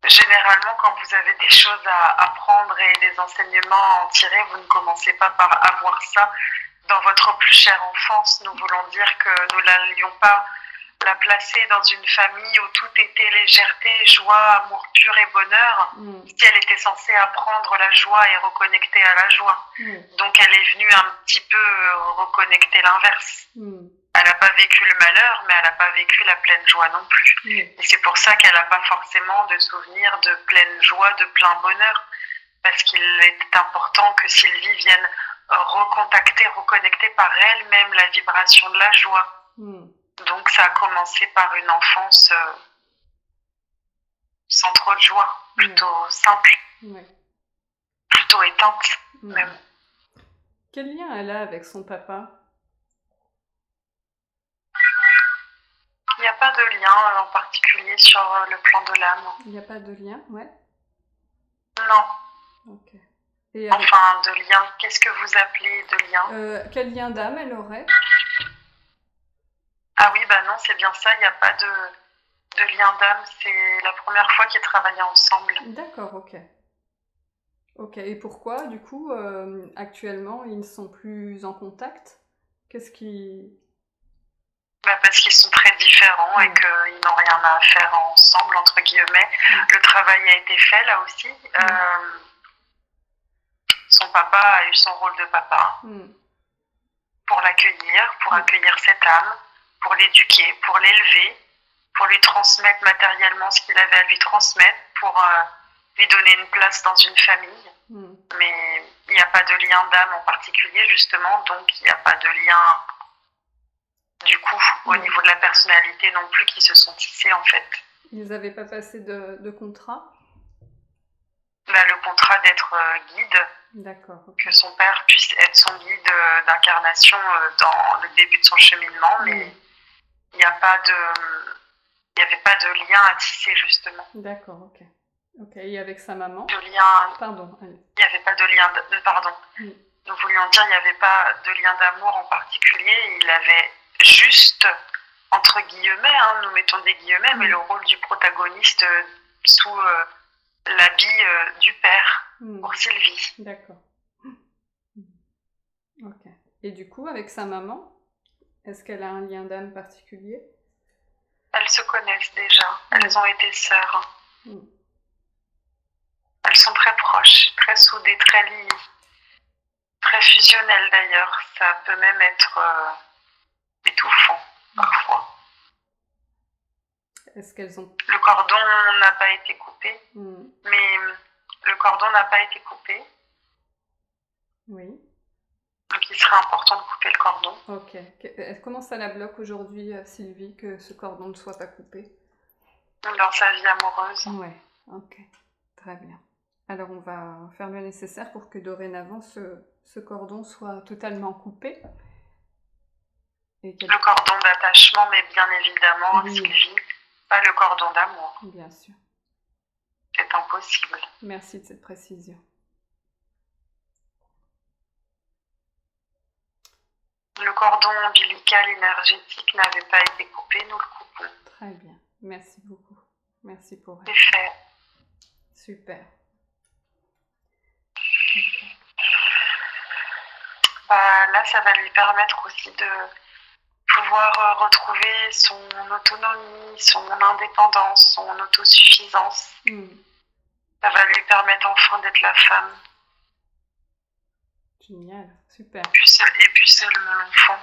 généralement, quand vous avez des choses à apprendre et des enseignements à en tirer, vous ne commencez pas par avoir ça dans votre plus chère enfance. Nous voulons dire que nous n'allions pas la placer dans une famille où tout était légèreté, joie, amour pur et bonheur, si elle était censée apprendre la joie et reconnecter à la joie. Donc elle est venue un petit peu reconnecter l'inverse. Elle n'a pas vécu le malheur, mais elle n'a pas vécu la pleine joie non plus. Et c'est pour ça qu'elle n'a pas forcément de souvenirs de pleine joie, de plein bonheur, parce qu'il est important que Sylvie vienne recontacter, reconnecter par elle-même la vibration de la joie. Donc ça a commencé par une enfance sans trop de joie, plutôt simple, plutôt éteinte même. Quel lien elle a avec son papa? Il n'y a pas de lien en particulier sur le plan de l'âme. Il n'y a pas de lien, ouais? Non. Ok. Et avec... Enfin, de lien, qu'est-ce que vous appelez de lien? Quel lien d'âme elle aurait? Ah oui, bah non, c'est bien ça, il n'y a pas de lien d'âme, c'est la première fois qu'ils travaillaient ensemble. D'accord, ok. Ok, et pourquoi, du coup, actuellement, ils ne sont plus en contact? Qu'est-ce qui... Bah parce qu'ils sont très différents et qu'ils n'ont rien à faire ensemble, entre guillemets. Le travail a été fait, là aussi. Son papa a eu son rôle de papa pour l'accueillir, pour accueillir cette âme, pour l'éduquer, pour l'élever, pour lui transmettre matériellement ce qu'il avait à lui transmettre, pour lui donner une place dans une famille. Mais il n'y a pas de lien d'âme en particulier, justement, donc il n'y a pas de lien, du coup, au niveau de la personnalité non plus, qui se sont tissés, en fait. Ils n'avaient pas passé de contrat? Bah, le contrat d'être guide. D'accord. Okay. Que son père puisse être son guide d'incarnation dans le début de son cheminement, mais il n'y avait pas de lien à tisser, justement. D'accord, ok. Ok, et avec sa maman? De lien... Pardon. Allez. Il n'y avait pas de lien... Pardon. Nous voulions dire qu'il n'y avait pas de lien d'amour en particulier, il avait juste, entre guillemets, nous mettons des guillemets, mais le rôle du protagoniste sous l'habit du père pour Sylvie. D'accord. Ok. Et du coup, avec sa maman, est-ce qu'elle a un lien d'âme particulier? Elles se connaissent déjà, elles ont été sœurs. Elles sont très proches, très soudées, très liées, très fusionnelles d'ailleurs. Ça peut même être étouffant parfois. Est-ce qu'elles ont... Le cordon n'a pas été coupé, mais le cordon n'a pas été coupé. Oui. Donc il serait important de couper le cordon. Ok. Comment ça la bloque aujourd'hui, Sylvie, que ce cordon ne soit pas coupé? Dans sa vie amoureuse. Ouais, ok. Très bien. Alors on va faire le nécessaire pour que dorénavant ce cordon soit totalement coupé. Le cordon d'attachement, mais bien évidemment, Sylvie, pas le cordon d'amour. Bien sûr. c'est impossible. Merci de cette précision. Le cordon ombilical énergétique n'avait pas été coupé, nous le coupons. Très bien. Merci beaucoup. Merci pour C'est elle. fait. Super. Là, ça va lui permettre aussi de pouvoir retrouver son autonomie, son indépendance, son autosuffisance. Ça va lui permettre enfin d'être la femme. Génial, super. Et puis seulement l'enfant.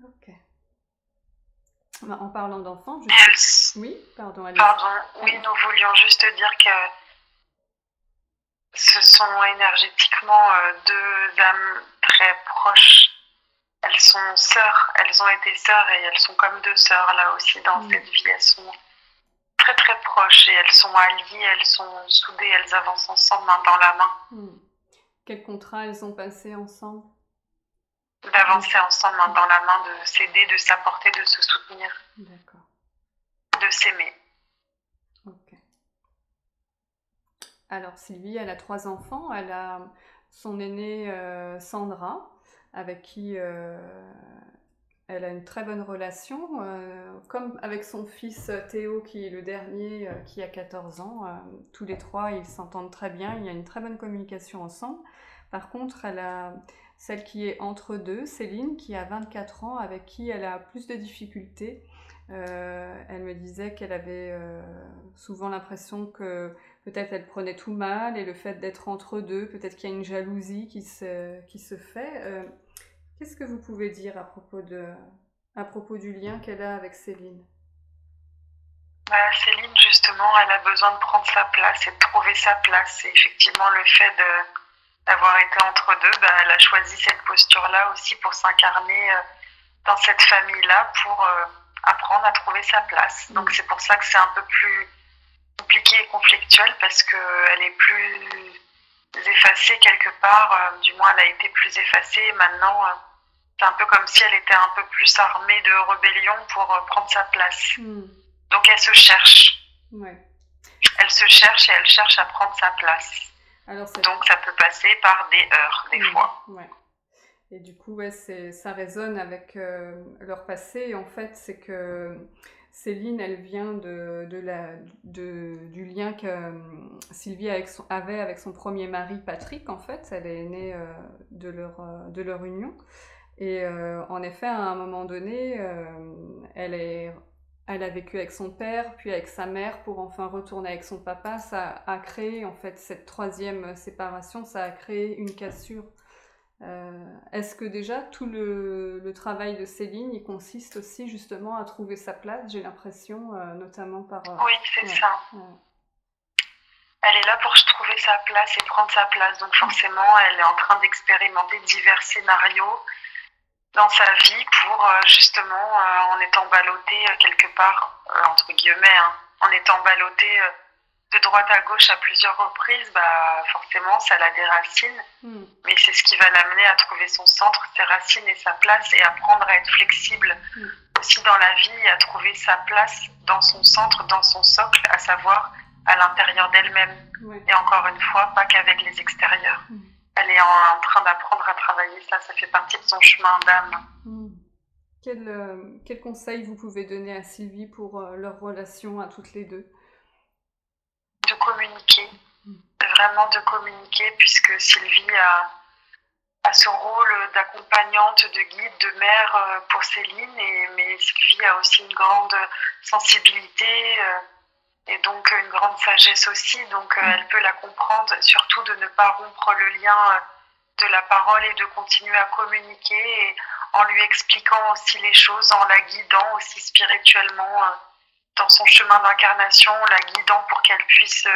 Ok. En parlant d'enfants, oui, pardon, allez. Oui, nous voulions juste dire que ce sont énergétiquement deux âmes très proches. Elles sont sœurs, elles ont été sœurs et elles sont comme deux sœurs là aussi dans cette vie. Elles sont très très proches et elles sont alliées, elles sont soudées, elles avancent ensemble main dans la main. Quel contrat elles ont passé ensemble? D'avancer ensemble main dans la main, de s'aider, de s'apporter, de se soutenir. D'accord. De s'aimer. Ok. Alors Sylvie, elle a 3 enfants. Elle a son aînée Sandra, avec qui elle a une très bonne relation, comme avec son fils Théo, qui est le dernier, qui a 14 ans. Tous les 3, ils s'entendent très bien, il y a une très bonne communication ensemble. Par contre, elle a celle qui est entre deux, Céline, qui a 24 ans, avec qui elle a plus de difficultés. Elle me disait qu'elle avait souvent l'impression que peut-être elle prenait tout mal, et le fait d'être entre deux, peut-être qu'il y a une jalousie qui se fait. Qu'est-ce que vous pouvez dire à propos du lien qu'elle a avec Céline? Céline, justement, elle a besoin de prendre sa place et de trouver sa place. Et effectivement, le fait d'avoir été entre deux, elle a choisi cette posture-là aussi pour s'incarner dans cette famille-là, pour apprendre à trouver sa place. Donc c'est pour ça que c'est un peu plus compliqué et conflictuel, parce qu'elle est plus effacée quelque part. Du moins, elle a été plus effacée. Maintenant, c'est un peu comme si elle était un peu plus armée de rébellion pour prendre sa place. Donc elle se cherche. Ouais. Elle se cherche et elle cherche à prendre sa place. Alors, donc ça peut passer par des heurts, des fois. Ouais. Et du coup, ça résonne avec leur passé. En fait, c'est que Céline, elle vient du lien que Sylvie avait avec son premier mari, Patrick. En fait, elle est née de leur union. Et en effet, à un moment donné, elle a vécu avec son père, puis avec sa mère, pour enfin retourner avec son papa. Ça a créé, en fait, cette 3e séparation, ça a créé une cassure. Est-ce que déjà tout le travail de Céline, il consiste aussi justement à trouver sa place, j'ai l'impression, notamment par... Oui, c'est ça. Elle est là pour trouver sa place et prendre sa place. Donc forcément, elle est en train d'expérimenter divers scénarios dans sa vie pour justement, en étant ballottée quelque part, entre guillemets, en étant ballottée de droite à gauche à plusieurs reprises, forcément, ça a des racines. Mais c'est ce qui va l'amener à trouver son centre, ses racines et sa place, et apprendre à être flexible aussi dans la vie, à trouver sa place dans son centre, dans son socle, à savoir à l'intérieur d'elle-même. Et encore une fois, pas qu'avec les extérieurs. Elle est en train d'apprendre à travailler ça, ça fait partie de son chemin d'âme. Quel conseil vous pouvez donner à Sylvie pour leur relation à toutes les deux? De communiquer, vraiment de communiquer, puisque Sylvie a ce rôle d'accompagnante, de guide, de mère pour Céline, mais Sylvie a aussi une grande sensibilité et donc une grande sagesse aussi, donc elle peut la comprendre, surtout de ne pas rompre le lien de la parole et de continuer à communiquer, et en lui expliquant aussi les choses, en la guidant aussi spirituellement dans son chemin d'incarnation, la guidant pour qu'elle puisse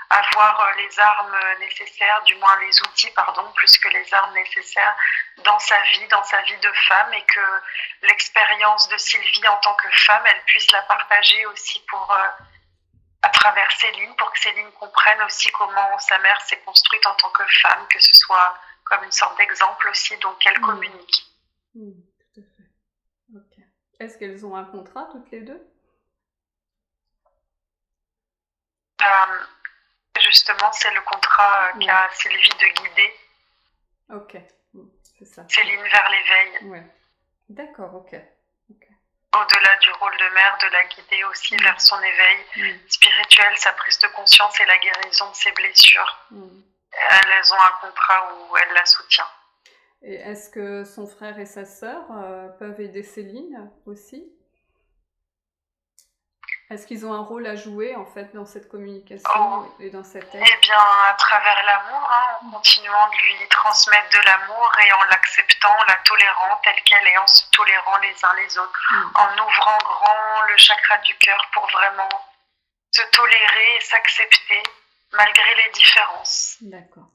avoir les armes nécessaires, du moins les outils, plus que les armes nécessaires dans sa vie de femme, et que l'expérience de Sylvie en tant que femme, elle puisse la partager aussi à travers Céline, pour que Céline comprenne aussi comment sa mère s'est construite en tant que femme, que ce soit comme une sorte d'exemple aussi, donc qu'elle communique. Tout à fait. Ok. Est-ce qu'elles ont un contrat toutes les deux? Justement, c'est le contrat Ouais. qu'a Sylvie de guider Ok, c'est ça. Céline vers l'éveil. Ouais. D'accord, ok. Au-delà du rôle de mère, de la guider aussi vers son éveil spirituel, sa prise de conscience et la guérison de ses blessures. Elles ont un contrat où elle la soutient. Et est-ce que son frère et sa sœur peuvent aider Céline aussi? Est-ce qu'ils ont un rôle à jouer en fait dans cette communication et dans cette aide? Eh bien, à travers l'amour, en continuant de lui transmettre de l'amour et en l'acceptant, la tolérant telle qu'elle est, en se tolérant les uns les autres, en ouvrant grand le chakra du cœur pour vraiment se tolérer et s'accepter malgré les différences. D'accord.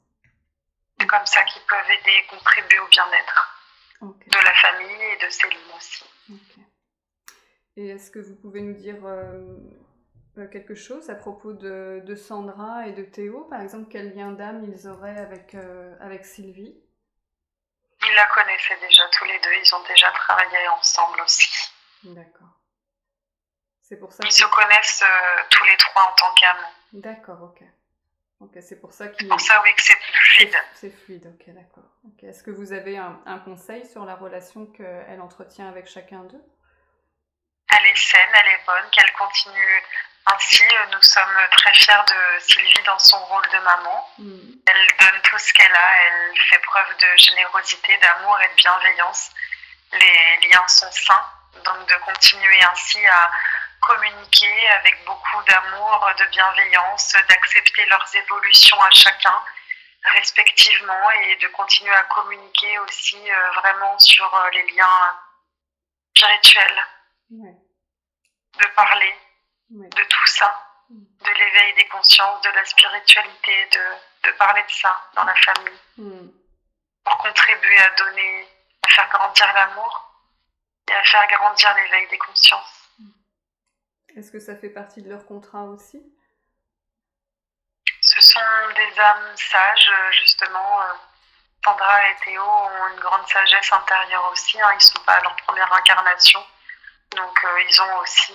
C'est comme ça qu'ils peuvent aider et contribuer au bien-être de la famille et de Céline aussi. Et est-ce que vous pouvez nous dire quelque chose à propos de Sandra et de Théo? Par exemple, quel lien d'âme ils auraient avec Sylvie? Ils la connaissaient déjà tous les deux, ils ont déjà travaillé ensemble aussi. D'accord. C'est pour ça ils se connaissent tous les trois en tant qu'âme. D'accord, ok. Ok, c'est pour ça qu'ils... C'est pour ça, oui, que c'est plus fluide. C'est fluide, ok, d'accord. Okay. Est-ce que vous avez un conseil sur la relation qu'elle entretient avec chacun d'eux? Elle est saine, elle est bonne, qu'elle continue ainsi. Nous sommes très fiers de Sylvie dans son rôle de maman. Elle donne tout ce qu'elle a, elle fait preuve de générosité, d'amour et de bienveillance. Les liens sont sains, donc de continuer ainsi à communiquer avec beaucoup d'amour, de bienveillance, d'accepter leurs évolutions à chacun respectivement et de continuer à communiquer aussi vraiment sur les liens spirituels. Ouais. De parler de tout ça, de l'éveil des consciences, de la spiritualité, de parler de ça dans la famille pour contribuer à donner, à faire grandir l'amour et à faire grandir l'éveil des consciences. Est-ce que ça fait partie de leur contrat aussi? Ce sont des âmes sages, justement. Sandra et Théo ont une grande sagesse intérieure aussi. Ils ne sont pas à leur première incarnation. Donc, ils ont aussi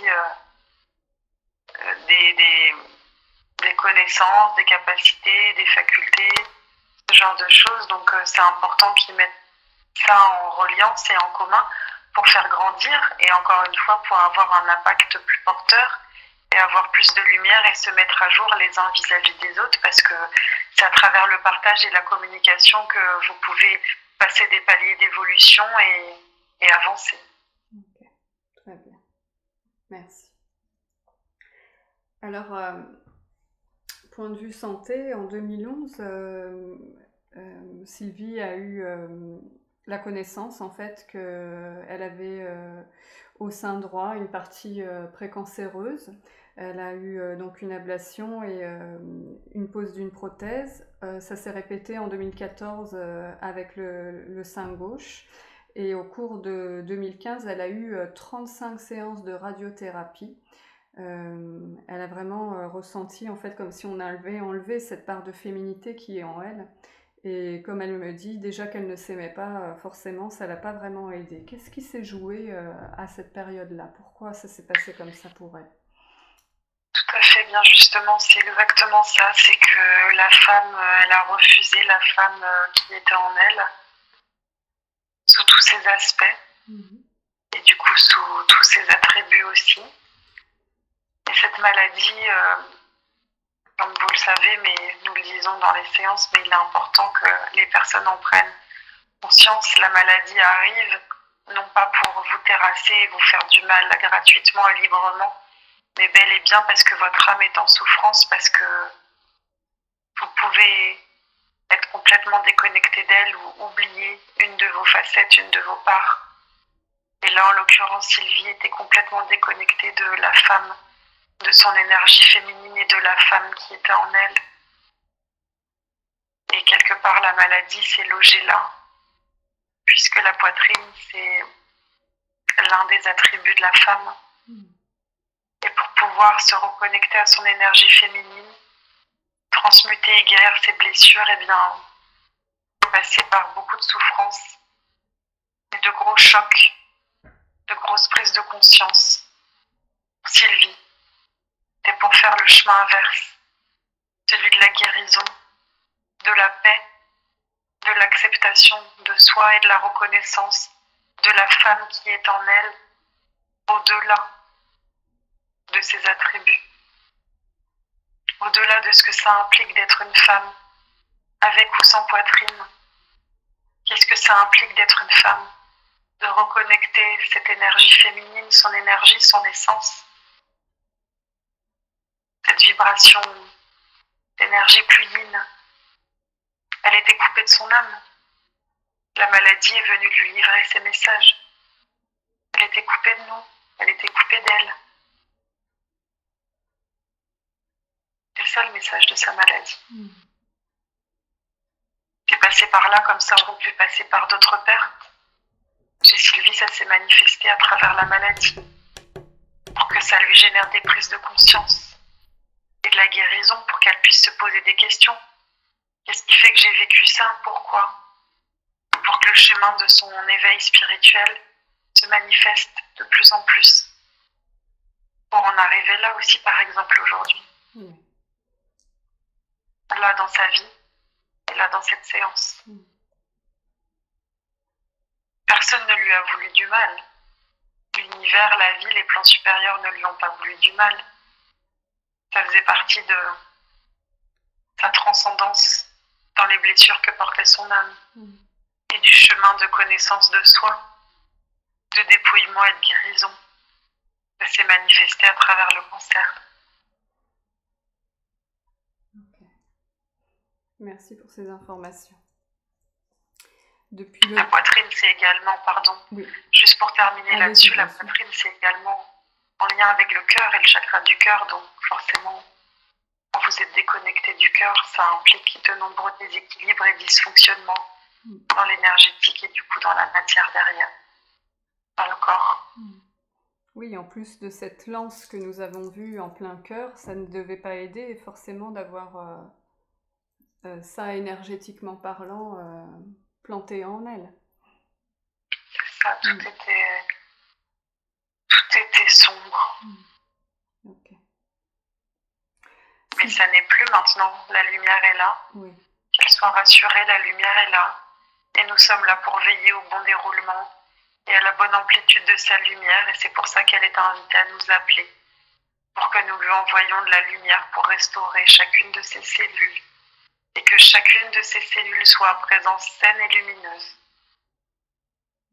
des connaissances, des capacités, des facultés, ce genre de choses. Donc, c'est important qu'ils mettent ça en reliance et en commun pour faire grandir et encore une fois pour avoir un impact plus porteur et avoir plus de lumière et se mettre à jour les uns vis-à-vis des autres parce que c'est à travers le partage et la communication que vous pouvez passer des paliers d'évolution et avancer. Ok, très bien. Merci. Alors, point de vue santé, en 2011, Sylvie a eu la connaissance en fait qu'elle avait au sein droit une partie précancéreuse. Elle a eu donc une ablation et une pose d'une prothèse. Ça s'est répété en 2014 avec le sein gauche. Et au cours de 2015, elle a eu 35 séances de radiothérapie. Elle a vraiment ressenti en fait comme si on avait enlevé cette part de féminité qui est en elle. Et comme elle me dit, déjà qu'elle ne s'aimait pas forcément, ça l'a pas vraiment aidée. Qu'est-ce qui s'est joué à cette période-là? Pourquoi ça s'est passé comme ça pour elle? Tout à fait, bien justement, c'est exactement ça. C'est que la femme, elle a refusé la femme qui était en elle, sous tous ses aspects, et du coup sous tous ses attributs aussi. Et cette maladie, comme vous le savez, mais nous le disons dans les séances, mais il est important que les personnes en prennent conscience. La maladie arrive, non pas pour vous terrasser et vous faire du mal gratuitement et librement, mais bel et bien parce que votre âme est en souffrance, parce que vous pouvez être complètement déconnecté d'elle ou oublier une de vos facettes, une de vos parts. Et là, en l'occurrence, Sylvie était complètement déconnectée de la femme, de son énergie féminine et de la femme qui était en elle. Et quelque part, la maladie s'est logée là, puisque la poitrine, c'est l'un des attributs de la femme. Et pour pouvoir se reconnecter à son énergie féminine, transmuter et guérir ses blessures, eh bien, passer par beaucoup de souffrances et de gros chocs, de grosses prises de conscience. Sylvie, c'est pour faire le chemin inverse celui de la guérison, de la paix, de l'acceptation de soi et de la reconnaissance de la femme qui est en elle, au-delà de ses attributs, au-delà de ce que ça implique d'être une femme, avec ou sans poitrine. Qu'est-ce que ça implique d'être une femme? De reconnecter cette énergie féminine, son énergie, son essence, cette vibration d'énergie plus yin. Elle était coupée de son âme. La maladie est venue lui livrer ses messages. Elle était coupée de nous, elle était coupée d'elle. C'est ça le message de sa maladie. T'es passé par là comme ça aurait pu passer par d'autres pertes. Chez Sylvie, ça s'est manifesté à travers la maladie, pour que ça lui génère des prises de conscience et de la guérison, pour qu'elle puisse se poser des questions. Qu'est-ce qui fait que j'ai vécu ça? Pourquoi? Pour que le chemin de son éveil spirituel se manifeste de plus en plus. Pour en arriver là aussi, par exemple, aujourd'hui. Là, dans sa vie, et là, dans cette séance. Personne ne lui a voulu du mal. L'univers, la vie, les plans supérieurs ne lui ont pas voulu du mal. Ça faisait partie de sa transcendance dans les blessures que portait son âme. Et du chemin de connaissance de soi, de dépouillement et de guérison. Ça s'est manifesté à travers le cancer. Okay. Merci pour ces informations. Depuis La poitrine, c'est également, juste pour terminer là-dessus, la poitrine, c'est également en lien avec le cœur et le chakra du cœur, donc forcément, quand vous êtes déconnecté du cœur, ça implique de nombreux déséquilibres et dysfonctionnements dans l'énergétique et du coup dans la matière derrière, dans le corps. Oui, en plus de cette lance que nous avons vue en plein cœur, ça ne devait pas aider forcément d'avoir ça énergétiquement parlant planté en elle. C'est ça, tout était sombre. Okay. Mais ça n'est plus maintenant, la lumière est là. Qu'elle soit rassurée, la lumière est là. Et nous sommes là pour veiller au bon déroulement et à la bonne amplitude de sa lumière. Et c'est pour ça qu'elle est invitée à nous appeler, pour que nous lui envoyions de la lumière pour restaurer chacune de ses cellules. Et que chacune de ces cellules soit à présence saine et lumineuse.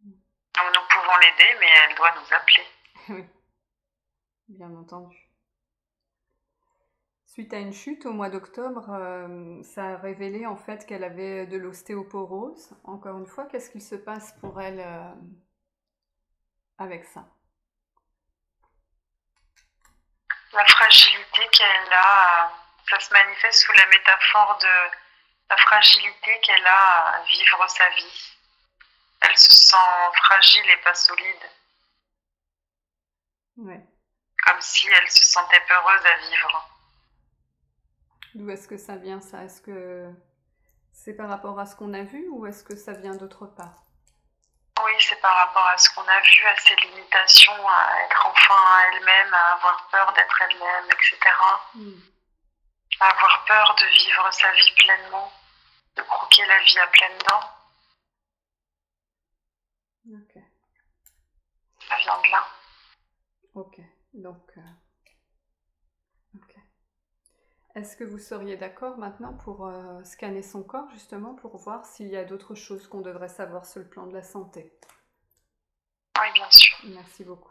Donc nous pouvons l'aider, mais elle doit nous appeler. Oui, bien entendu. Suite à une chute au mois d'octobre, ça a révélé en fait qu'elle avait de l'ostéoporose. Encore une fois, qu'est-ce qu'il se passe pour elle avec ça? La fragilité qu'elle a, ça se manifeste sous la métaphore de la fragilité qu'elle a à vivre sa vie. Elle se sent fragile et pas solide. Comme si elle se sentait peureuse à vivre. D'où est-ce que ça vient ça? Est-ce que c'est par rapport à ce qu'on a vu ou est-ce que ça vient d'autre part? Oui, c'est par rapport à ce qu'on a vu, à ses limitations, à être enfin elle-même, à avoir peur d'être elle-même, etc. À avoir peur de vivre sa vie pleinement, de croquer la vie à pleines dents. Ok. Ça vient de là. Ok, donc... ok. Est-ce que vous seriez d'accord maintenant pour scanner son corps, justement, pour voir s'il y a d'autres choses qu'on devrait savoir sur le plan de la santé? Oui, bien sûr. Merci beaucoup.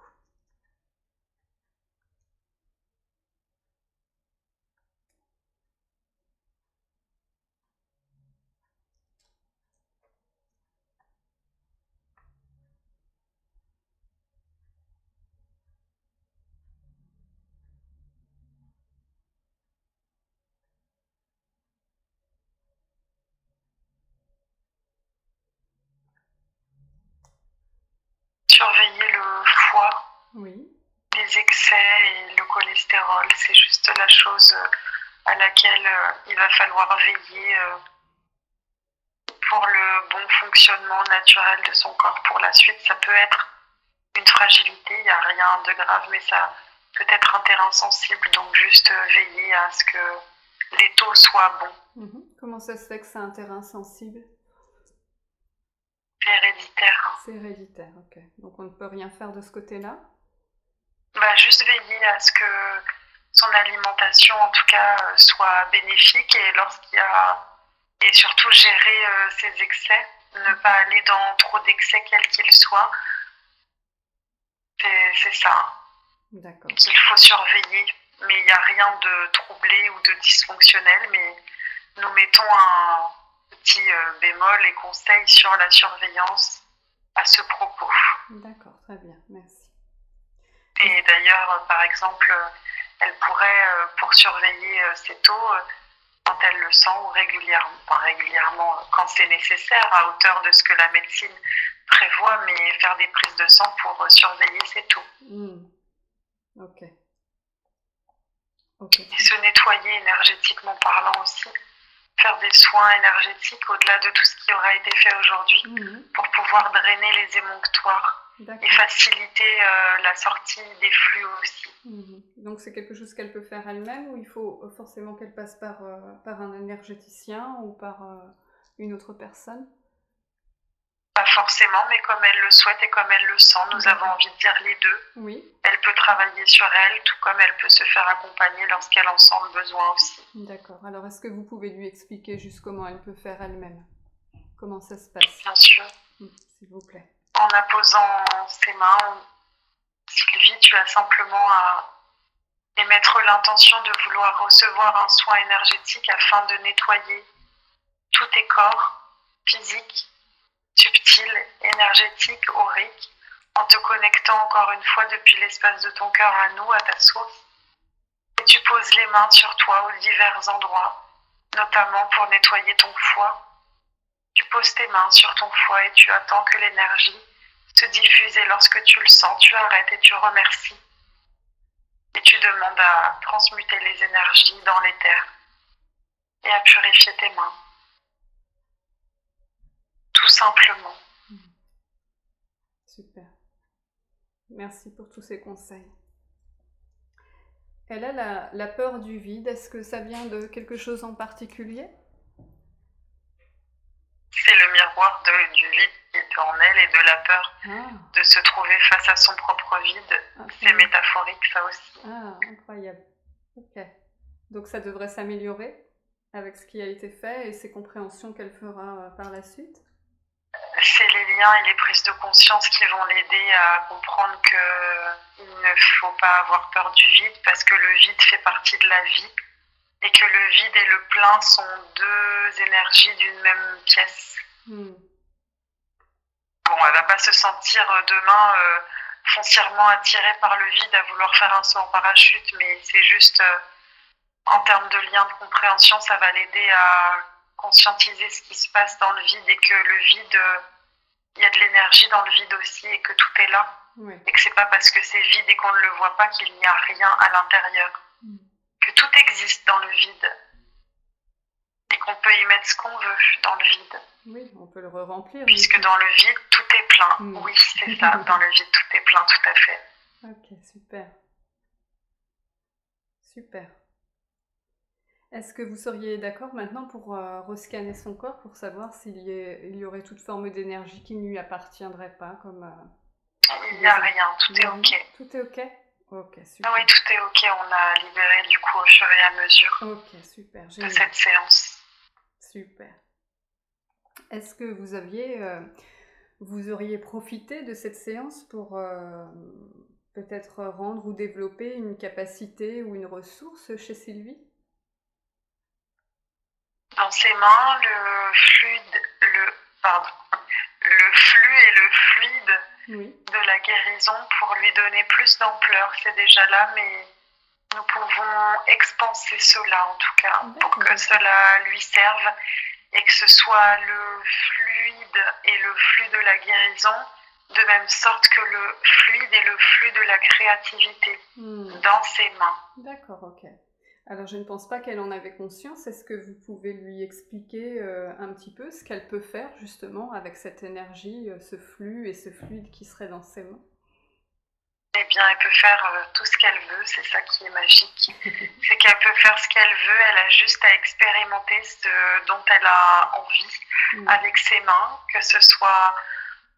Surveiller le foie, les excès et le cholestérol, c'est juste la chose à laquelle il va falloir veiller pour le bon fonctionnement naturel de son corps. Pour la suite, ça peut être une fragilité, il n'y a rien de grave, mais ça peut être un terrain sensible, donc juste veiller à ce que les taux soient bons. Comment ça se fait que c'est un terrain sensible? C'est héréditaire. C'est héréditaire, ok. Donc on ne peut rien faire de ce côté-là? Juste veiller à ce que son alimentation, en tout cas, soit bénéfique et et surtout gérer ses excès, ne pas aller dans trop d'excès quels qu'ils soient. C'est ça. D'accord. Qu'il faut surveiller, mais il n'y a rien de troublé ou de dysfonctionnel, mais nous mettons un petit bémol et conseil sur la surveillance à ce propos. D'accord, très bien, merci. Et d'ailleurs, par exemple, elle pourrait, pour surveiller ses taux, quand elle le sent ou régulièrement, quand c'est nécessaire, à hauteur de ce que la médecine prévoit, mais faire des prises de sang pour surveiller ses taux. Ok. Et se nettoyer énergétiquement parlant aussi. Faire des soins énergétiques au-delà de tout ce qui aura été fait aujourd'hui pour pouvoir drainer les émonctoires et faciliter la sortie des flux aussi. Donc c'est quelque chose qu'elle peut faire elle-même ou il faut forcément qu'elle passe par un énergéticien ou par une autre personne? Pas forcément, mais comme elle le souhaite et comme elle le sent, nous avons envie de dire les deux. Oui. Elle peut travailler sur elle, tout comme elle peut se faire accompagner lorsqu'elle en sent le besoin aussi. D'accord. Alors, est-ce que vous pouvez lui expliquer juste comment elle peut faire elle-même? Comment ça se passe? Bien sûr. S'il vous plaît. En apposant ses mains, Sylvie, tu as simplement à émettre l'intention de vouloir recevoir un soin énergétique afin de nettoyer tous tes corps physiques, subtil, énergétique, aurique, en te connectant encore une fois depuis l'espace de ton cœur à nous, à ta source. Et tu poses les mains sur toi aux divers endroits, notamment pour nettoyer ton foie. Tu poses tes mains sur ton foie et tu attends que l'énergie se diffuse et lorsque tu le sens, tu arrêtes et tu remercies. Et tu demandes à transmuter les énergies dans l'éther et à purifier tes mains. Tout simplement. Super. Merci pour tous ces conseils. Elle a la peur du vide. Est-ce que ça vient de quelque chose en particulier? C'est le miroir du vide qui est en elle et de la peur de se trouver face à son propre vide. C'est métaphorique, ça aussi. Ah, incroyable. Ok. Donc ça devrait s'améliorer avec ce qui a été fait et ces compréhensions qu'elle fera par la suite? C'est les liens et les prises de conscience qui vont l'aider à comprendre qu'il ne faut pas avoir peur du vide parce que le vide fait partie de la vie et que le vide et le plein sont deux énergies d'une même pièce. Bon, elle va pas se sentir demain foncièrement attirée par le vide à vouloir faire un saut en parachute, mais c'est juste en termes de lien de compréhension, ça va l'aider à conscientiser ce qui se passe dans le vide et que le vide, il y a de l'énergie dans le vide aussi et que tout est là. Oui. Et que c'est pas parce que c'est vide et qu'on ne le voit pas qu'il n'y a rien à l'intérieur. Que tout existe dans le vide et qu'on peut y mettre ce qu'on veut dans le vide. Oui, on peut le re-remplir. Puisque dans le vide, tout est plein. Oui, c'est ça, dans le vide, tout est plein, tout à fait. Ok, super. Super. Est-ce que vous seriez d'accord maintenant pour rescanner son corps pour savoir s'il y aurait toute forme d'énergie qui ne lui appartiendrait pas comme il n'y a rien, tout est ok. Tout est ok? Ok, super. Oui, tout est ok, on a libéré du coup au fur et à mesure ok, super, de cette séance. Super. Est-ce que vous auriez profité de cette séance pour peut-être rendre ou développer une capacité ou une ressource chez Sylvie? Dans ses mains, le flux et le fluide de la guérison pour lui donner plus d'ampleur, c'est déjà là, mais nous pouvons expanser cela en tout cas, pour que cela lui serve et que ce soit le fluide et le flux de la guérison, de même sorte que le fluide et le flux de la créativité dans ses mains. D'accord, ok. Alors, je ne pense pas qu'elle en avait conscience. Est-ce que vous pouvez lui expliquer un petit peu ce qu'elle peut faire justement avec cette énergie, ce flux et ce fluide qui serait dans ses mains? Eh bien, elle peut faire tout ce qu'elle veut, c'est ça qui est magique. C'est qu'elle peut faire ce qu'elle veut, elle a juste à expérimenter ce dont elle a envie avec ses mains, que ce soit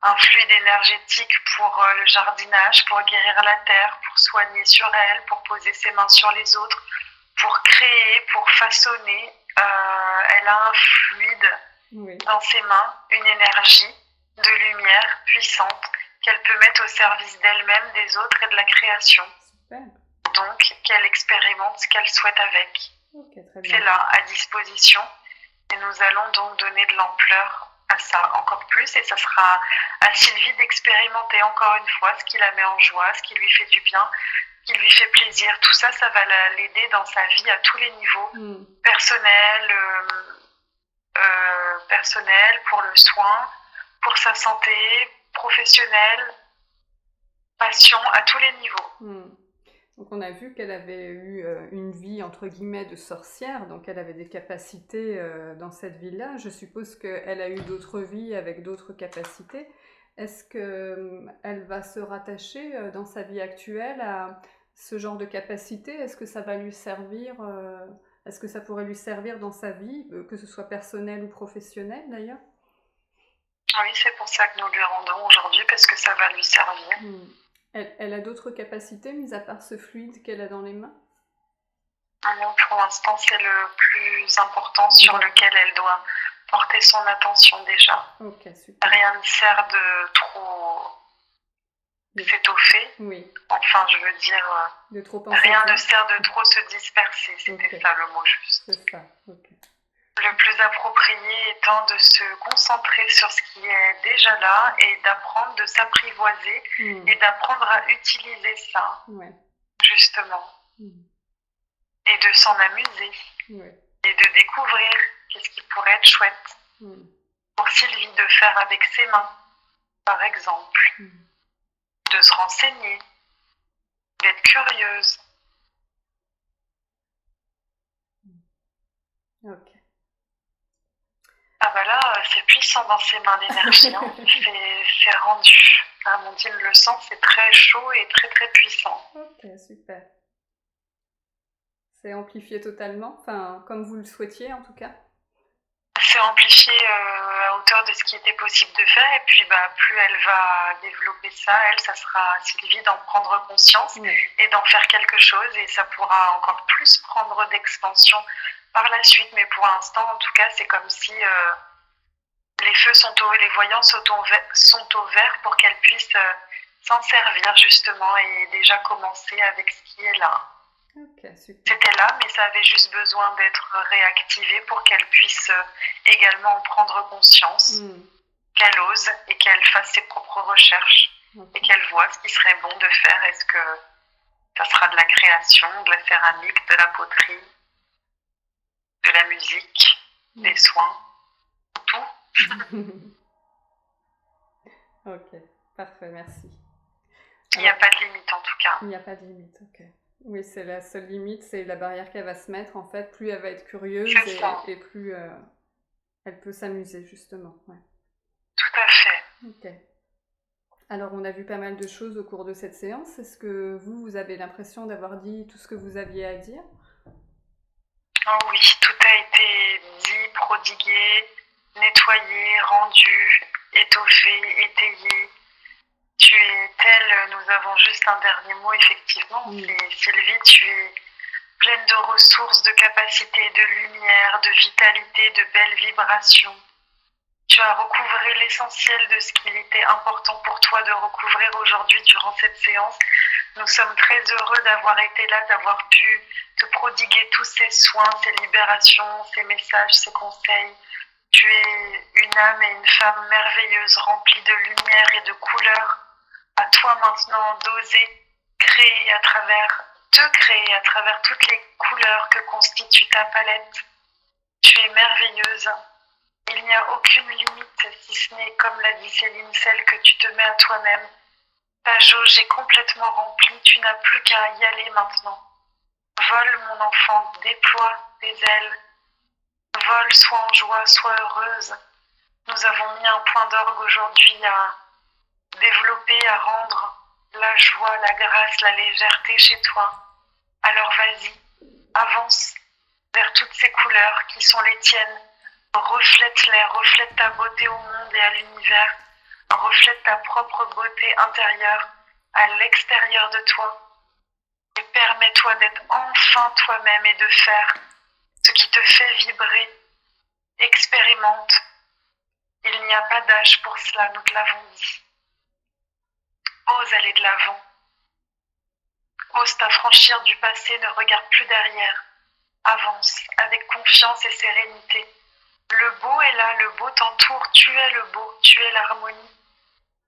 un fluide énergétique pour le jardinage, pour guérir la terre, pour soigner sur elle, pour poser ses mains sur les autres, pour créer, pour façonner. Elle a un fluide dans ses mains, une énergie de lumière puissante qu'elle peut mettre au service d'elle-même, des autres et de la création. Super. Donc, qu'elle expérimente ce qu'elle souhaite avec. Okay, très bien. C'est là, à disposition. Et nous allons donc donner de l'ampleur à ça encore plus. Et ça sera à Sylvie d'expérimenter encore une fois ce qui la met en joie, ce qui lui fait du bien, ce qui lui fait plaisir. Tout ça, ça va l'aider dans sa vie à tous les niveaux. Personnel, pour le soin, pour sa santé, professionnelle, passion, à tous les niveaux. Donc on a vu qu'elle avait eu une vie entre guillemets de sorcière, donc elle avait des capacités dans cette vie-là. Je suppose qu'elle a eu d'autres vies avec d'autres capacités. Est-ce qu'elle va se rattacher dans sa vie actuelle à ce genre de capacité? Est-ce que ça va lui servir est-ce que ça pourrait lui servir dans sa vie, que ce soit personnelle ou professionnelle d'ailleurs? Oui, c'est pour ça que nous lui rendons aujourd'hui, parce que ça va lui servir. Elle a d'autres capacités, mis à part ce fluide qu'elle a dans les mains? Non, pour l'instant, c'est le plus important sur lequel elle doit porter son attention déjà. Ok, super. Rien ne sert de trop s'étoffer. Enfin, je veux dire, de trop rien ne sert de trop se disperser. C'était ça le mot juste. C'est ça, ok. Le plus approprié étant de se concentrer sur ce qui est déjà là et d'apprendre de s'apprivoiser et d'apprendre à utiliser ça, justement. Et de s'en amuser. Et de découvrir qu'est-ce qui pourrait être chouette. Pour Sylvie, de faire avec ses mains, par exemple. De se renseigner. D'être curieuse. Ok. Ah bah là, c'est puissant dans ses mains l'énergie, hein. C'est rendu. Amandine le sent, c'est très chaud et très très puissant. Ok, super. C'est amplifié totalement, enfin comme vous le souhaitiez en tout cas? C'est amplifié à hauteur de ce qui était possible de faire, et puis plus elle va développer ça, ça sera à Sylvie d'en prendre conscience et d'en faire quelque chose, et ça pourra encore plus prendre d'expansion par la suite. Mais pour l'instant, en tout cas, c'est comme si les voyants sont au vert pour qu'elle puisse s'en servir justement et déjà commencer avec ce qui est là. Okay, super. C'était là, mais ça avait juste besoin d'être réactivé pour qu'elle puisse également en prendre conscience, qu'elle ose et qu'elle fasse ses propres recherches et qu'elle voit ce qui serait bon de faire. Est-ce que ça sera de la création, de la céramique, de la poterie, de la musique, des soins, tout? Ok, parfait, merci. Il n'y a pas de limite en tout cas. Il n'y a pas de limite, ok. Oui, c'est la seule limite, c'est la barrière qu'elle va se mettre en fait. Plus elle va être curieuse et plus elle peut s'amuser justement. Ouais. Tout à fait. Ok. Alors on a vu pas mal de choses au cours de cette séance. Est-ce que vous avez l'impression d'avoir dit tout ce que vous aviez à dire? Oh oui, tout a été dit, prodigué, nettoyé, rendu, étoffé, étayé. Tu es telle, nous avons juste un dernier mot, effectivement. Sylvie, tu es pleine de ressources, de capacités, de lumière, de vitalité, de belles vibrations. Tu as recouvré l'essentiel de ce qu'il était important pour toi de recouvrir aujourd'hui durant cette séance. Nous sommes très heureux d'avoir été là, d'avoir pu te prodiguer tous ces soins, ces libérations, ces messages, ces conseils. Tu es une âme et une femme merveilleuse, remplie de lumière et de couleurs. À toi maintenant d'oser créer te créer à travers toutes les couleurs que constitue ta palette. Tu es merveilleuse. Il n'y a aucune limite, si ce n'est, comme l'a dit Céline, celle que tu te mets à toi-même. Ta jauge est complètement remplie, tu n'as plus qu'à y aller maintenant. Vole, mon enfant, déploie tes ailes. Vole, sois en joie, sois heureuse. Nous avons mis un point d'orgue aujourd'hui à développer, à rendre la joie, la grâce, la légèreté chez toi. Alors vas-y, avance vers toutes ces couleurs qui sont les tiennes. Reflète-les, reflète ta beauté au monde et à l'univers. Reflète ta propre beauté intérieure à l'extérieur de toi. Et permets-toi d'être enfin toi-même et de faire ce qui te fait vibrer. Expérimente. Il n'y a pas d'âge pour cela, nous te l'avons dit. Ose aller de l'avant. Ose t'affranchir du passé, ne regarde plus derrière. Avance avec confiance et sérénité. Le beau est là, le beau t'entoure, tu es le beau, tu es l'harmonie.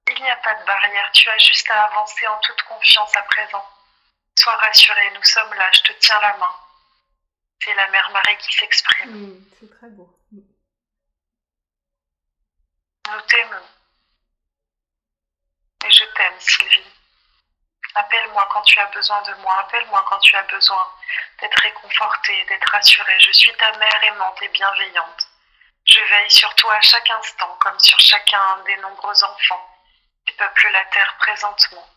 Il n'y a pas de barrière, tu as juste à avancer en toute confiance à présent. Sois rassuré, nous sommes là, je te tiens la main. C'est la mère Marie qui s'exprime. C'est très beau. Nous t'aimons. Et je t'aime, Sylvie. Appelle-moi quand tu as besoin de moi, appelle-moi quand tu as besoin d'être réconfortée, d'être rassurée. Je suis ta mère aimante et bienveillante. Je veille sur toi à chaque instant, comme sur chacun des nombreux enfants qui peuplent la terre présentement.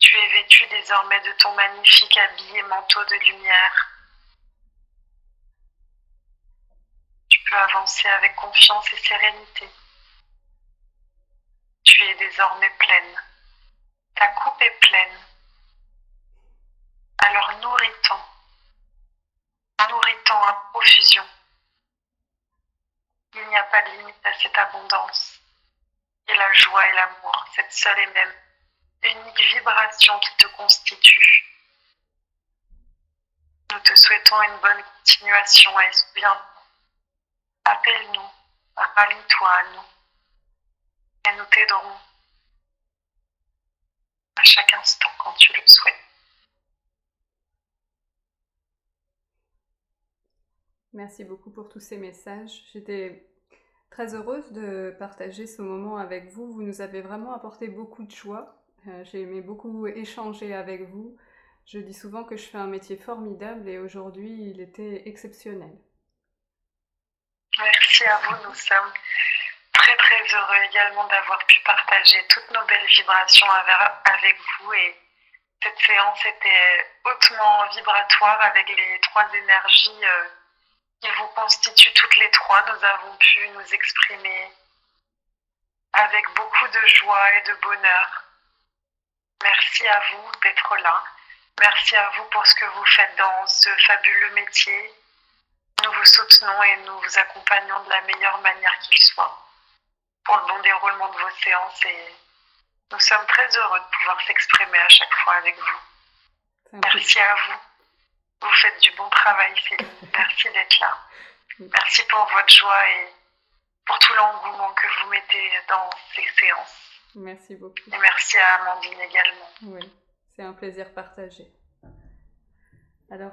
Tu es vêtu désormais de ton magnifique habit et manteau de lumière. Tu peux avancer avec confiance et sérénité. Tu es désormais pleine. Ta coupe est pleine. Alors nourris-t'en à profusion. Il n'y a pas de limite à cette abondance. Et la joie et l'amour, cette seule et même unique vibration qui te constitue. Nous te souhaitons une bonne continuation et souviens, appelle-nous, rallie-toi à nous et nous t'aiderons à chaque instant quand tu le souhaites. Merci beaucoup pour tous ces messages. J'étais très heureuse de partager ce moment avec vous. Vous nous avez vraiment apporté beaucoup de joie. J'ai aimé beaucoup échanger avec vous. Je dis souvent que je fais un métier formidable et aujourd'hui, il était exceptionnel. Merci à vous. Nous sommes très très heureux également d'avoir pu partager toutes nos belles vibrations avec vous. Et cette séance était hautement vibratoire avec les trois énergies qui vous constituent toutes les trois. Nous avons pu nous exprimer avec beaucoup de joie et de bonheur. Merci à vous d'être là. Merci à vous pour ce que vous faites dans ce fabuleux métier. Nous vous soutenons et nous vous accompagnons de la meilleure manière qu'il soit pour le bon déroulement de vos séances et nous sommes très heureux de pouvoir s'exprimer à chaque fois avec vous. Merci à vous. Vous faites du bon travail, Céline. Merci d'être là. Merci pour votre joie et pour tout l'engouement que vous mettez dans ces séances. Merci beaucoup. Et merci à Amandine également. Oui, c'est un plaisir partagé. Alors...